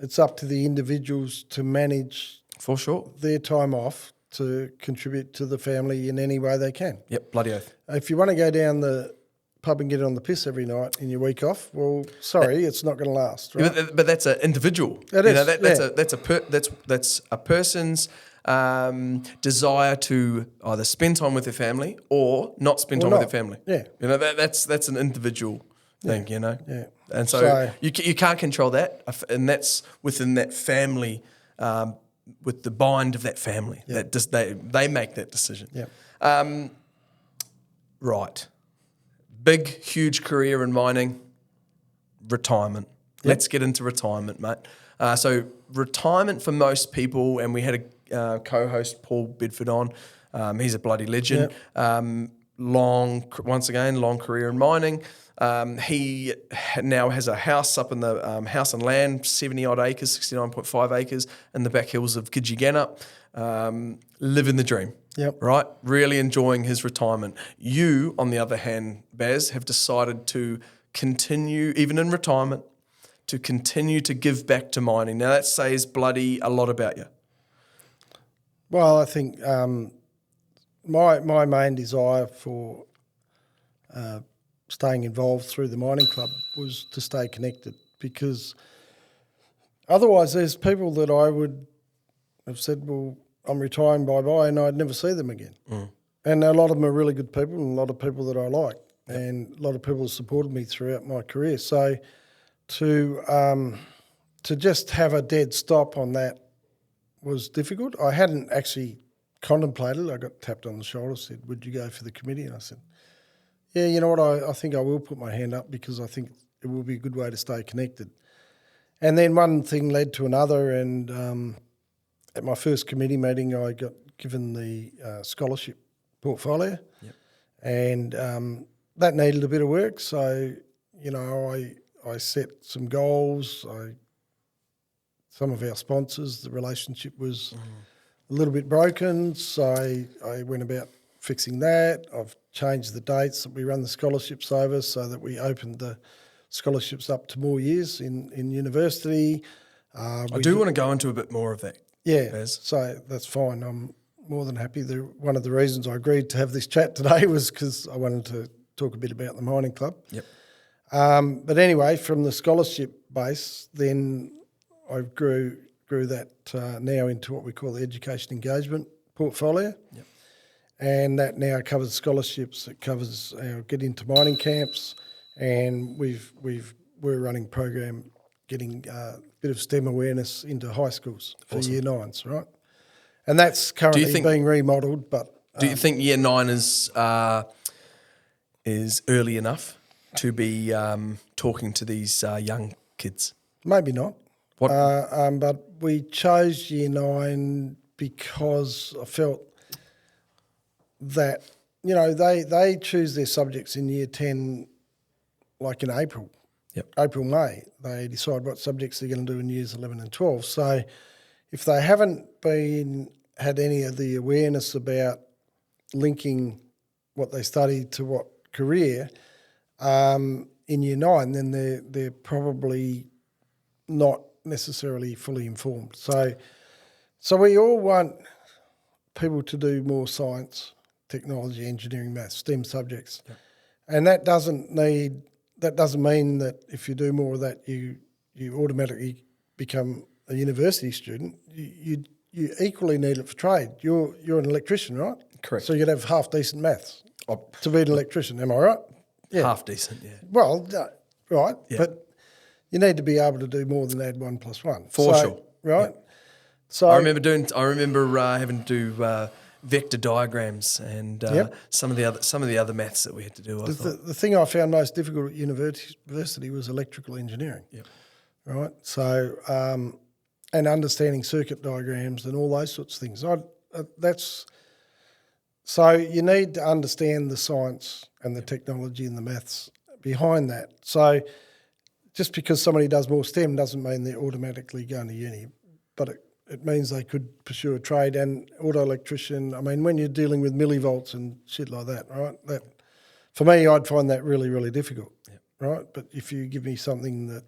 It's up to the individuals to manage for sure their time off to contribute to the family in any way they can. Yep, bloody oath. If you want to go down the pub and get on the piss every night in your week off, well, sorry, it's not going to last, right? But that's an individual. It is. That's a person's desire to either spend time with their family or not spend time with their family. Yeah, you know, that's an individual thing. You know, yeah, and so you can't control that, and that's within that family. With the bind of that family, that they make that decision. Yeah. Right. Big, huge career in mining. Retirement. Yep. Let's get into retirement, mate. So retirement for most people, and we had a co-host, Paul Bedford, on. He's a bloody legend. Yep. Long career in mining. He now has a house up in the house and land, 70-odd acres, 69.5 acres in the back hills of Gidgigana. Living the dream. Yep. Right? Really enjoying his retirement. You, on the other hand, Baz, have decided to continue, even in retirement, to continue to give back to mining. Now, that says bloody a lot about you. Well, I think my main desire for staying involved through the mining club was to stay connected, because otherwise there's people that I would have said, well, I'm retiring, bye-bye, and I'd never see them again. And a lot of them are really good people, and a lot of people that I like, and a lot of people have supported me throughout my career. So to just have a dead stop on that was difficult. I hadn't actually contemplated. I got tapped on the shoulder, said, would you go for the committee? And I said, yeah, you know what, I think I will put my hand up, because I think it will be a good way to stay connected. And then one thing led to another, and at my first committee meeting, I got given the scholarship portfolio, and that needed a bit of work. So, you know, I set some goals. Some of our sponsors, the relationship was a little bit broken, so I went about fixing that. I've changed the dates that we run the scholarships over, so that we opened the scholarships up to more years in university. I do want to go into a bit more of that. Yeah, Baz. So that's fine. I'm more than happy. One of the reasons I agreed to have this chat today was because I wanted to talk a bit about the mining club. Yep. But anyway, from the scholarship base, then I grew that now into what we call the education engagement portfolio. Yep. And that now covers scholarships. It covers our get into mining camps, and we're running a program getting a bit of STEM awareness into high schools for Year 9s, right? And that's currently being remodelled. But do you think Year 9 is early enough to be talking to these young kids? Maybe not. What? But we chose Year 9 because I felt that, you know, they choose their subjects in Year 10 like in April. Yep. April, May. They decide what subjects they're going to do in Years 11 and 12. So if they haven't had any of the awareness about linking what they study to what career in Year 9, then they're probably not necessarily fully informed. So we all want people to do more science, technology, engineering, maths, STEM subjects. Yep. And that doesn't mean that if you do more of that, you automatically become a university student. You equally need it for trade. You're an electrician, right? Correct. So you'd have half decent maths. to be an electrician. Am I right? Yeah. Half decent, yeah. Well, right, Yeah. but you need to be able to do more than add 1 + 1. For sure. Right? Yeah. So I remember having to do vector diagrams and some of the other maths that we had to do. the thing I found most difficult at university was electrical engineering. Yep. Right? So, and understanding circuit diagrams and all those sorts of things. So you need to understand the science and the technology and the maths behind that. So just because somebody does more STEM doesn't mean they're automatically going to uni, but it means they could pursue a trade. And auto electrician, I mean, when you're dealing with millivolts and shit like that, right? That for me, I'd find that really, really difficult, right? But if you give me something that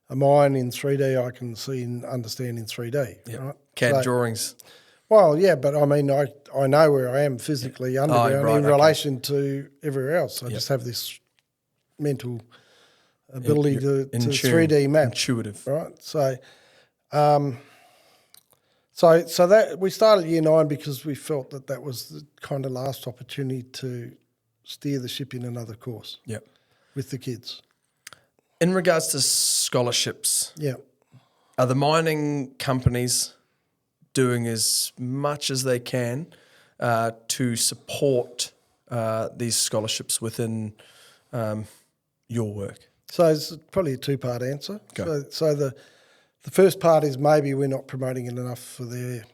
a mine in 3D, I can see and understand in 3D, right? CAD drawings. Well, yeah, but I mean, I know where I am physically underground in relation to everywhere else. I just have this mental ability to 3D map. Intuitive. Right? So, so that we started Year 9 because we felt that was the kind of last opportunity to steer the ship in another course. Yep. With the kids. In regards to scholarships, are the mining companies doing as much as they can to support these scholarships within your work? So it's probably a 2-part answer. Go. So the first part is maybe we're not promoting it enough for their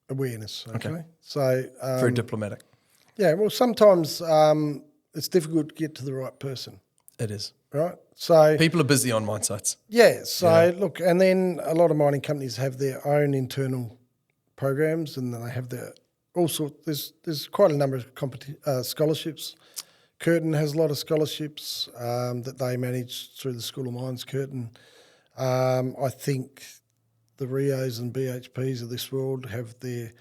awareness. Okay. So very diplomatic. Yeah. Well, sometimes it's difficult to get to the right person. It is. Right. So people are busy on mine sites. Yeah. So look, and then a lot of mining companies have their own internal programs, and then they have their all sorts. There's quite a number of scholarships. Curtin has a lot of scholarships that they manage through the School of Mines. Curtin, I think the Rios and BHPs of this world have their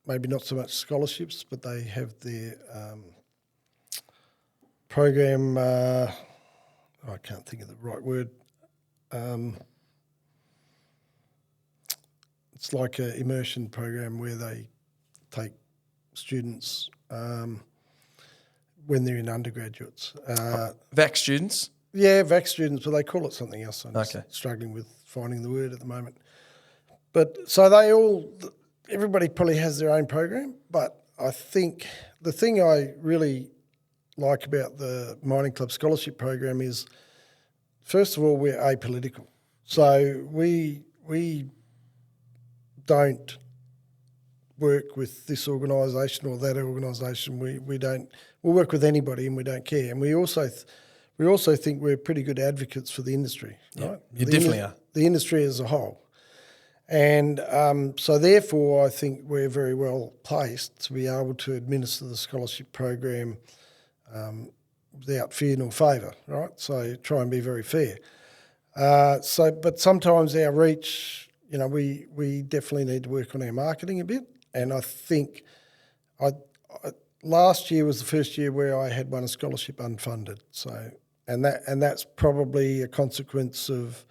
maybe not so much scholarships, but they have their program. I can't think of the right word. It's like an immersion program where they take students when they're in undergraduates. VAC students? Yeah, VAC students, but they call it something else. I'm just struggling with finding the word at the moment. But so everybody probably has their own program, but I think the thing I really like about the Mining Club Scholarship Program is, first of all, we're apolitical. So we don't work with this organisation or that organisation. We'll work with anybody and we don't care. And we also think we're pretty good advocates for the industry. Yeah, right? You definitely are. The industry as a whole. And so therefore I think we're very well placed to be able to administer the scholarship program without fear nor favour, right? So try and be very fair. But sometimes our reach, we definitely need to work on our marketing a bit. And I think last year was the first year where I had won a scholarship unfunded. So and that's probably a consequence of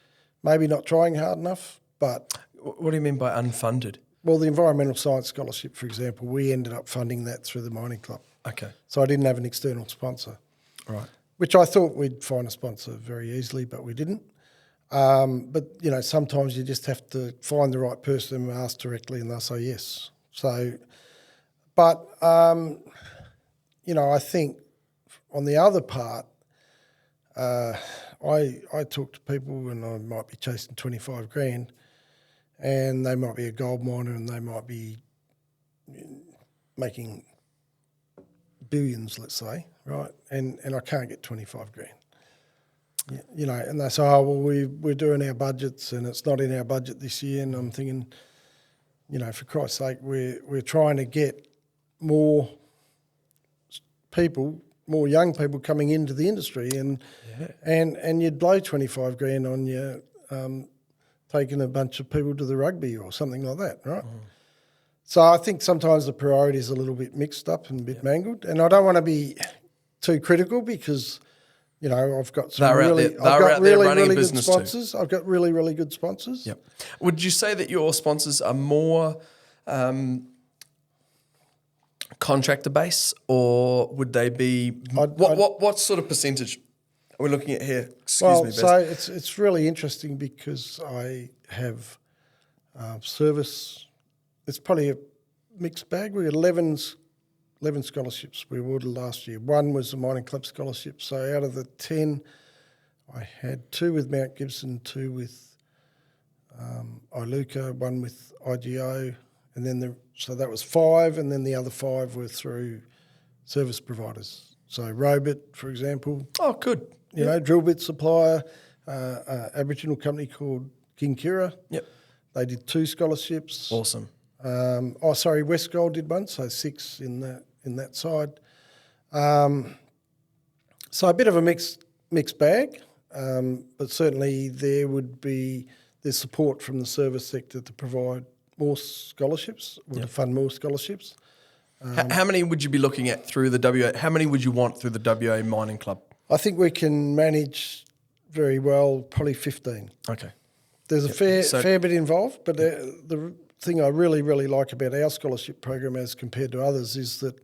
maybe not trying hard enough. But what do you mean by unfunded? Well, the environmental science scholarship, for example, we ended up funding that through the mining club. Okay. So I didn't have an external sponsor. Right. Which I thought we'd find a sponsor very easily, but we didn't. But sometimes you just have to find the right person and ask directly, and they'll say yes. So, but I think on the other part, I talk to people, and I might be chasing 25 grand, and they might be a gold miner, and they might be making billions, let's say, right? And I can't get 25 grand. And they say, oh, well, we're doing our budgets and it's not in our budget this year. And I'm thinking, for Christ's sake, we're trying to get more people, more young people coming into the industry, and you'd blow 25 grand on you taking a bunch of people to the rugby or something like that, right? Mm. So I think sometimes the priorities are a little bit mixed up and a bit mangled, and I don't want to be too critical because I've got some really good sponsors. I've got really, really good sponsors. Yep. Would you say that your sponsors are more contractor base, or would they be what sort of percentage are we looking at here? Excuse me, Bez. So it's really interesting because I have service. It's probably a mixed bag. We got 11 scholarships we awarded last year. One was a mining club scholarship. So out of the 10, I had 2 with Mount Gibson, 2 with Iluka, 1 with IGO, and then so that was 5, and then the other 5 were through service providers. So Robit, for example. Oh, good. You know, drill bit supplier, Aboriginal company called Kinkira. Yep. They did 2 scholarships. Awesome. West Gold did 1, so 6 in that side. So a bit of a mixed bag, but certainly there's support from the service sector to provide more scholarships or to fund more scholarships. How many would you be looking at through the WA? How many would you want through the WA Mining Club? I think we can manage very well, probably 15. Okay. There's a fair bit involved, but the thing I really, really like about our scholarship program as compared to others is that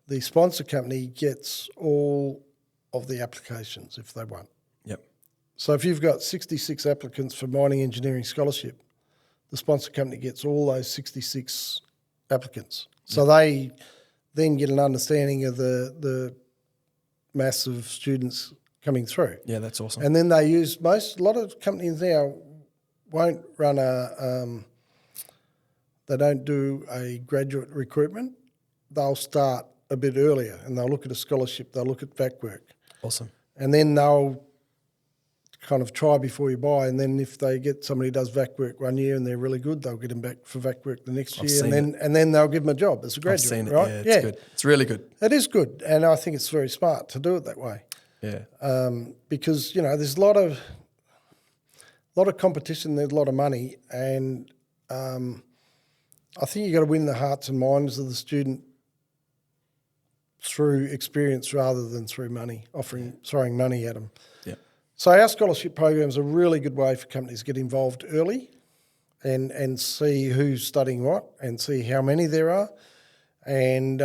the sponsor company gets all of the applications if they want. Yep. So if you've got 66 applicants for mining engineering scholarship, the sponsor company gets all those 66 applicants. So they then get an understanding of the mass of students coming through. Yeah, that's awesome. And then they use a lot of companies now won't run they don't do a graduate recruitment. They'll start a bit earlier and they'll look at a scholarship, they'll look at VAC work. Awesome. And then they'll kind of try before you buy, and then if they get somebody who does VAC work 1 year and they're really good, they'll get them back for VAC work the next year, and then they'll give them a job as a graduate. I've seen it, right? Yeah, it's good. It's really good. It is good, and I think it's very smart to do it that way. Yeah. Because there's a lot of competition, there's a lot of money, and I think you got to win the hearts and minds of the student through experience rather than through money, throwing money at them. Yeah. So our scholarship program is a really good way for companies to get involved early and see who's studying what and see how many there are. And,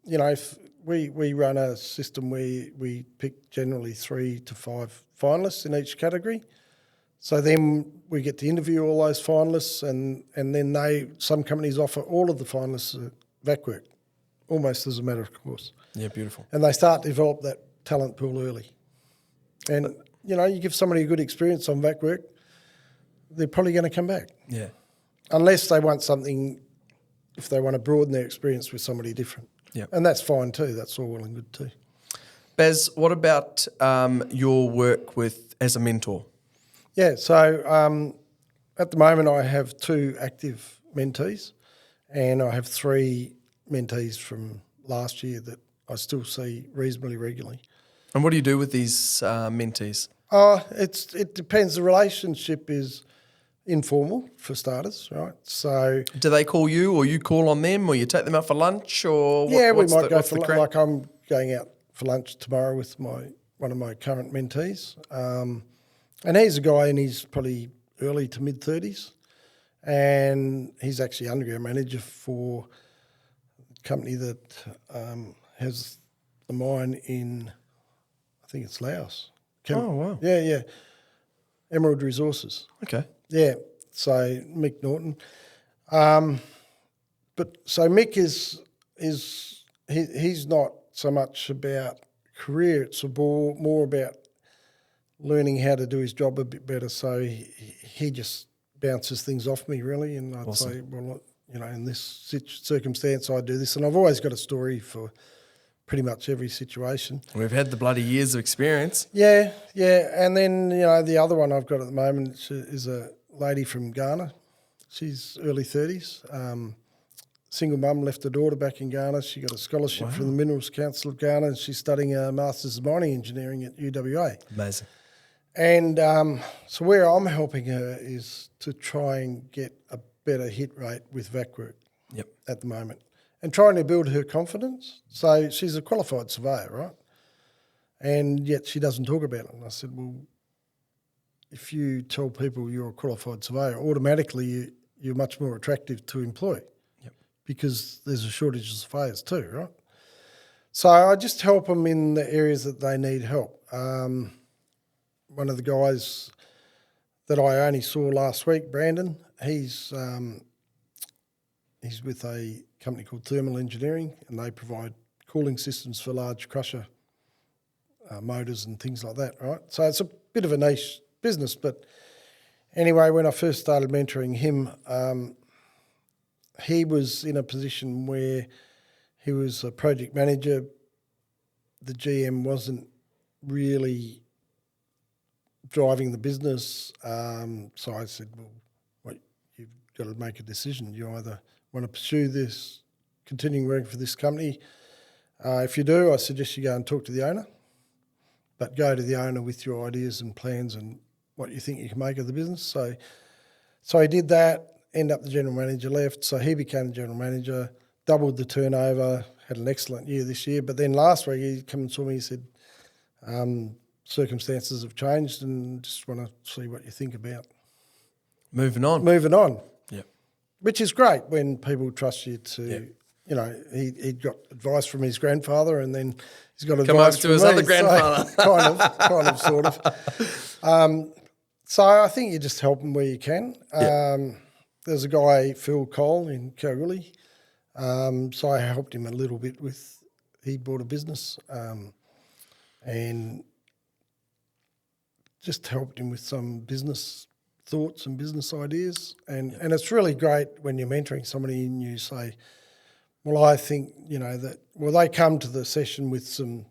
if we run a system where we pick generally 3 to 5 finalists in each category. So then we get to interview all those finalists and then some companies offer all of the finalists VAC work, almost as a matter of course. Yeah, beautiful. And they start to develop that talent pool early. And, you give somebody a good experience on VAC work, they're probably going to come back. Yeah. Unless they want something, if they want to broaden their experience with somebody different. Yeah. And that's fine too. That's all well and good too. Baz, what about your work as a mentor? Yeah, so at the moment I have 2 active mentees and I have 3 mentees from last year that I still see reasonably regularly. And what do you do with these mentees? It depends. The relationship is informal for starters, right? So do they call you, or you call on them, or you take them out for lunch, or we might go for like I'm going out for lunch tomorrow with one of my current mentees, and he's a guy and he's probably early to mid 30s, and he's actually underground manager for a company that has the mine in, I think it's Laos. Oh, wow. Yeah. Emerald Resources. Okay. Yeah, so Mick Norton. But so Mick he's not so much about career, it's more about learning how to do his job a bit better. So he just bounces things off me really, and I'd say, well, in this circumstance I do this, and I've always got a story for pretty much every situation. We've had the bloody years of experience. Yeah, and then the other one I've got at the moment is a lady from Ghana. She's early 30s, single mum, left her daughter back in Ghana. She got a scholarship from the Minerals Council of Ghana, and she's studying a Masters of Mining Engineering at UWA. Amazing. And so where I'm helping her is to try and get a better hit rate with VAC work at the moment, and trying to build her confidence. So she's a qualified surveyor, right? And yet she doesn't talk about it. And I said, well, if you tell people you're a qualified surveyor, automatically you're much more attractive to employ because there's a shortage of surveyors too, right? So I just help them in the areas that they need help. One of the guys that I only saw last week, Brandon, he's with a company called Thermal Engineering, and they provide cooling systems for large crusher motors and things like that, right? So it's a bit of a niche business, but anyway, when I first started mentoring him, he was in a position where he was a project manager. The GM wasn't really driving the business. So I said, well, you've got to make a decision. You either want to pursue this, continuing working for this company. If you do, I suggest you go and talk to the owner, but go to the owner with your ideas and plans and what you think you can make of the business. So he did that. End up the general manager left, so he became the general manager, doubled the turnover, had an excellent year this year. But then last week he came and saw me, he said, circumstances have changed and just want to see what you think about moving on. Yeah. Which is great when people trust you to, you know, he'd got advice from his grandfather and then he's got advice from his me, other grandfather. So kind of, sort of. So I think you just help them where you can. There's a guy, Phil Cole in Kalgoorlie. So I helped him a little bit with, he bought a business and just helped him with some business thoughts and business ideas. And it's really great when you're mentoring somebody and you say, well, I think, you know, that, well, they come to the session with some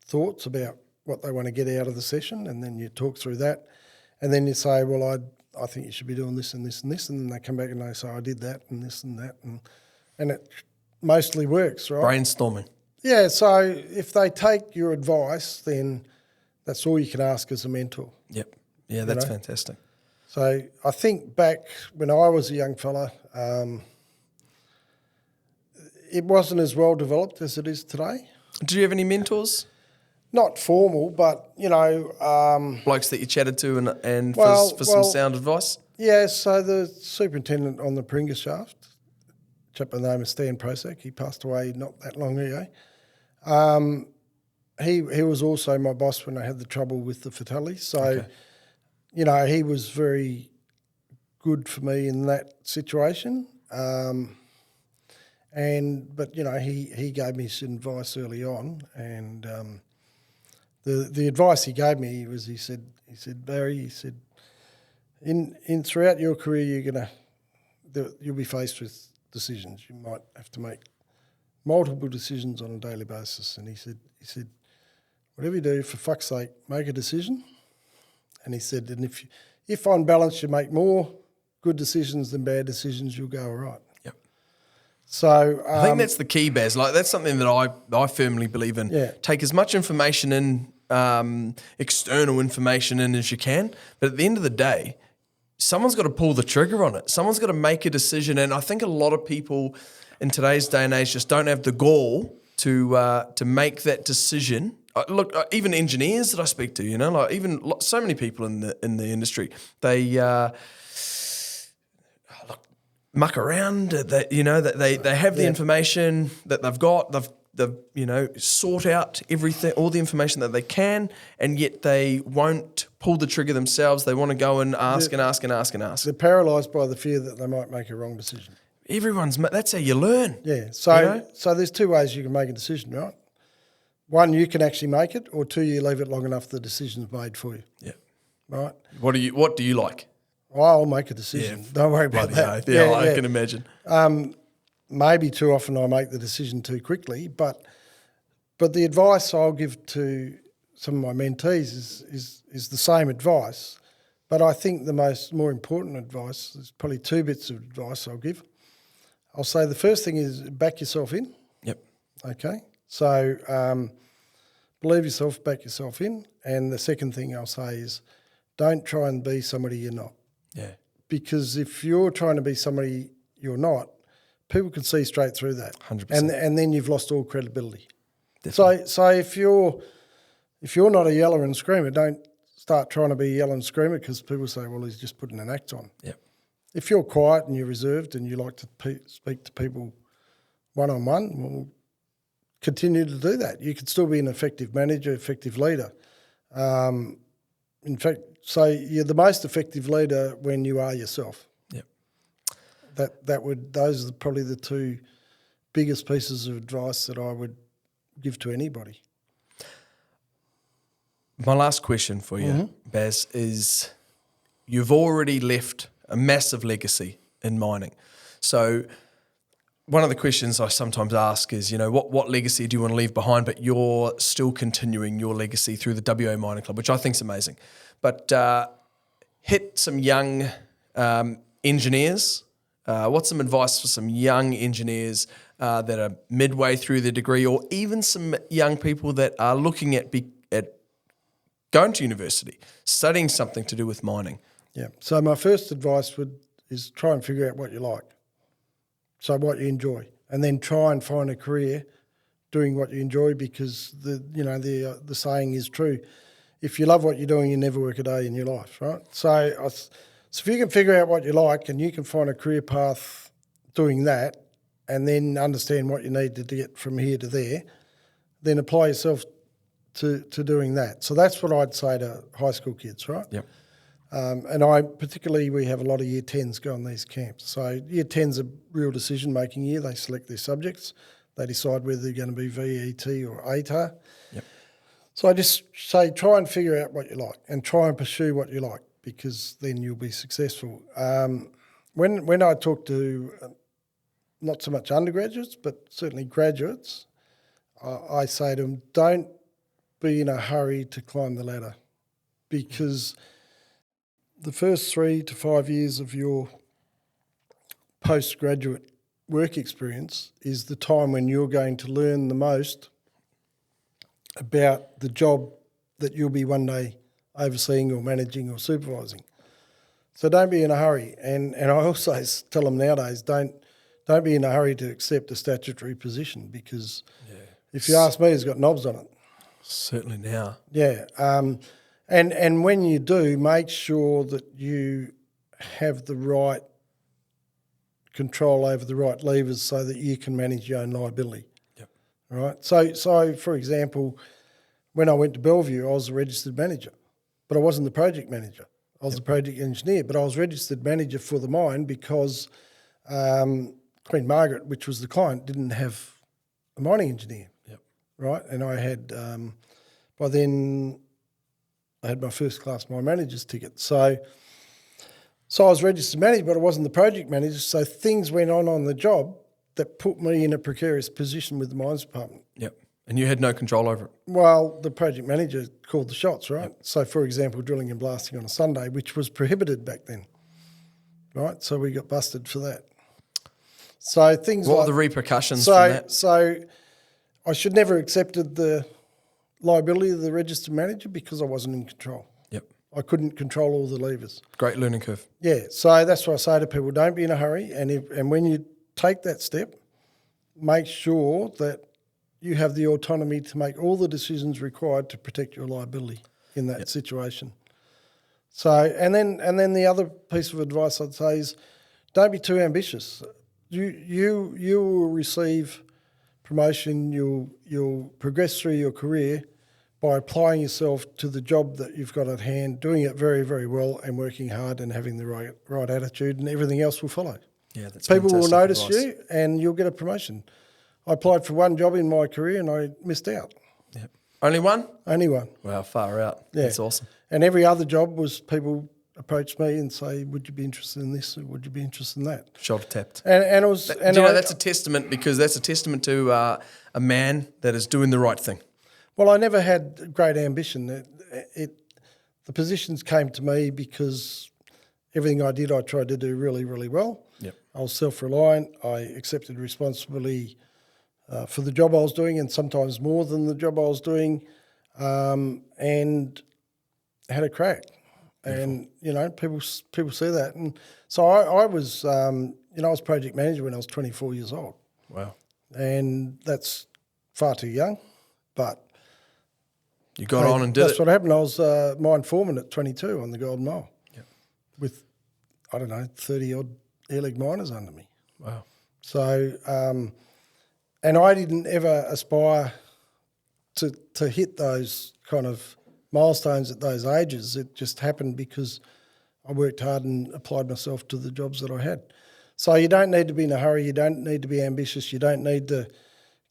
thoughts about what they want to get out of the session, and then you talk through that. And then you say, well, I think you should be doing this and this and this, and then they come back and they say, I did that and this and that, and it mostly works, right? Brainstorming. Yeah, so if they take your advice, then that's all you can ask as a mentor. Yep. Yeah, that's fantastic. So I think back when I was a young fella, it wasn't as well developed as it is today. Do you have any mentors? Not formal, but, you know... blokes that you chatted to and for some sound advice? Yeah, so the superintendent on the Pringa shaft, a chap by the name of Stan Prosak, he passed away not that long ago. He was also my boss when I had the trouble with the fatality. So, you know, he was very good for me in that situation. But, you know, he gave me some advice early on, and... The advice he gave me was he said Barry, he said in throughout your career you'll be faced with decisions. You might have to make multiple decisions on a daily basis. And he said whatever you do, for fuck's sake, make a decision. And he said, and if on balance you make more good decisions than bad decisions, you'll go all right. Yep. So I think that's the key, Baz. Like, that's something that I firmly believe in. Yeah. Take as much information in, external information in as you can, but at the end of the day, someone's got to pull the trigger on it. Someone's got to make a decision, and I think a lot of people in today's day and age just don't have the gall to make that decision. Look, even engineers that I speak to, you know, like even so many people in the industry, they muck around. That, you know, that they have the information that they've got. They've you know, sort out everything, all the information that they can, and yet they won't pull the trigger themselves. They want to go and ask and ask and ask and ask. They're paralysed by the fear that they might make a wrong decision. That's how you learn. Yeah. So, you know? So there's two ways you can make a decision, right? One, you can actually make it, or two, you leave it long enough the decision's made for you. Yeah. Right. What do you like? I'll make a decision. Yeah. Don't worry about that. Yeah, I can imagine. Maybe too often I make the decision too quickly, but the advice I'll give to some of my mentees is the same advice. But I think the more important advice, there's probably two bits of advice I'll give. I'll say the first thing is back yourself in. Yep. Okay. So believe yourself, back yourself in. And the second thing I'll say is don't try and be somebody you're not. Yeah. Because if you're trying to be somebody you're not, people can see straight through that. 100%. And then you've lost all credibility. Definitely. So if you're not a yeller and screamer, don't start trying to be a yeller and screamer, because people say, well, he's just putting an act on. Yep. If you're quiet and you're reserved and you like to speak to people one-on-one, well, continue to do that. You could still be an effective manager, effective leader. In fact, so you're the most effective leader when you are yourself. Yep. Those are probably the two biggest pieces of advice that I would give to anybody. My last question for you, Baz, is you've already left a massive legacy in mining. So one of the questions I sometimes ask is, what legacy do you want to leave behind, but you're still continuing your legacy through the WA Mining Club, which I think is amazing. But hit some young engineers. What's some advice for some young engineers that are midway through their degree, or even some young people that are looking at going to university, studying something to do with mining? Yeah. So my first advice is try and figure out what you like. So what you enjoy, and then try and find a career doing what you enjoy, because the saying is true. If you love what you're doing, you never work a day in your life, right? So if you can figure out what you like and you can find a career path doing that, and then understand what you need to get from here to there, then apply yourself to doing that. So that's what I'd say to high school kids, right? Yep. And we have a lot of year 10s go on these camps. So year 10's a real decision-making year. They select their subjects. They decide whether they're going to be VET or ATAR. Yep. So I just say try and figure out what you like and try and pursue what you like, because then you'll be successful. When I talk to not so much undergraduates, but certainly graduates, I say to them, don't be in a hurry to climb the ladder, because the first 3 to 5 years of your postgraduate work experience is the time when you're going to learn the most about the job that you'll be one day overseeing or managing or supervising. So don't be in a hurry. And I also tell them nowadays, don't be in a hurry to accept a statutory position, because if you ask me, it's got knobs on it. Certainly now. Yeah. And when you do, make sure that you have the right control over the right levers so that you can manage your own liability. Yep. Right? So for example, when I went to Bellevue, I was a registered manager, but I wasn't the project manager. I was the project engineer, but I was registered manager for the mine because Queen Margaret, which was the client, didn't have a mining engineer. Yep. Right? And I had, by then, I had my first class mine manager's ticket. So I was registered manager, but I wasn't the project manager. So things went on the job that put me in a precarious position with the mines department. Yep. And you had no control over it. Well, the project manager called the shots, right? Yep. So, for example, drilling and blasting on a Sunday, which was prohibited back then, right? So we got busted for that. So things What like... were the repercussions from that? So I should never have accepted the liability of the registered manager because I wasn't in control. Yep. I couldn't control all the levers. Great learning curve. Yeah, so that's what I say to people, don't be in a hurry, and when you take that step, make sure that you have the autonomy to make all the decisions required to protect your liability in that situation. So, and then the other piece of advice I'd say is don't be too ambitious. You will receive promotion, you'll progress through your career by applying yourself to the job that you've got at hand, doing it very, very well and working hard and having the right attitude, and everything else will follow. Yeah, that's People will notice advice. you and you'll get a promotion. I applied for one job in my career and I missed out. Yep. Only one? Only one. Wow, far out. Yeah. That's awesome. And every other job was people approach me and say, would you be interested in this or would you be interested in that? Shoulder tapped. And it was... that's a testament, because that's a testament to a man that is doing the right thing. Well, I never had great ambition. The positions came to me because everything I did I tried to do really, really well. Yep. I was self-reliant. I accepted responsibility for the job I was doing, and sometimes more than the job I was doing, and had a crack. And, people see that. And so I was, I was project manager when I was 24 years old. Wow. And that's far too young, but... You got on and did That's it. what happened. I was mine foreman at 22 on the Golden Mile. Yep. With I don't know, 30-odd airleg miners under me. Wow. So, and I didn't ever aspire to hit those kind of milestones at those ages. It just happened because I worked hard and applied myself to the jobs that I had. So you don't need to be in a hurry. You don't need to be ambitious. You don't need to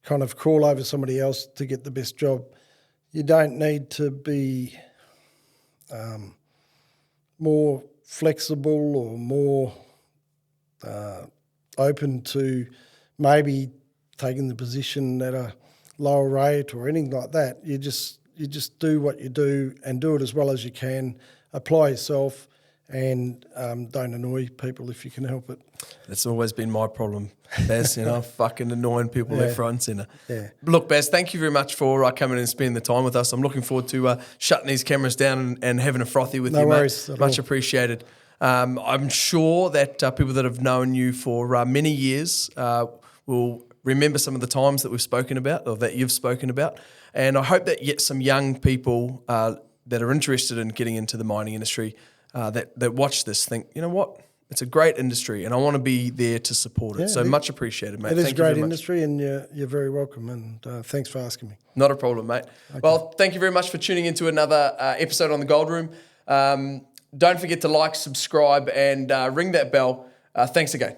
kind of crawl over somebody else to get the best job. You don't need to be more flexible or more open to maybe taking the position at a lower rate or anything like that. You just do what you do and do it as well as you can. Apply yourself and don't annoy people if you can help it. That's always been my problem, Baz, fucking annoying people left, right and centre. Yeah. Look, Baz, thank you very much for coming and spending the time with us. I'm looking forward to shutting these cameras down and having a frothy with you, mate. No worries at Much all. appreciated. I'm sure that people that have known you for many years will remember some of the times that we've spoken about or that you've spoken about. And I hope that yet some young people that are interested in getting into the mining industry that watch this think, you know what, it's a great industry and I want to be there to support it. Yeah, So much appreciated, mate. It is Thank a you great very much. industry and you're very welcome, and thanks for asking me. Not a problem, mate. Okay. Well, thank you very much for tuning into another episode on the Gold Room. Don't forget to like, subscribe and ring that bell. Thanks again.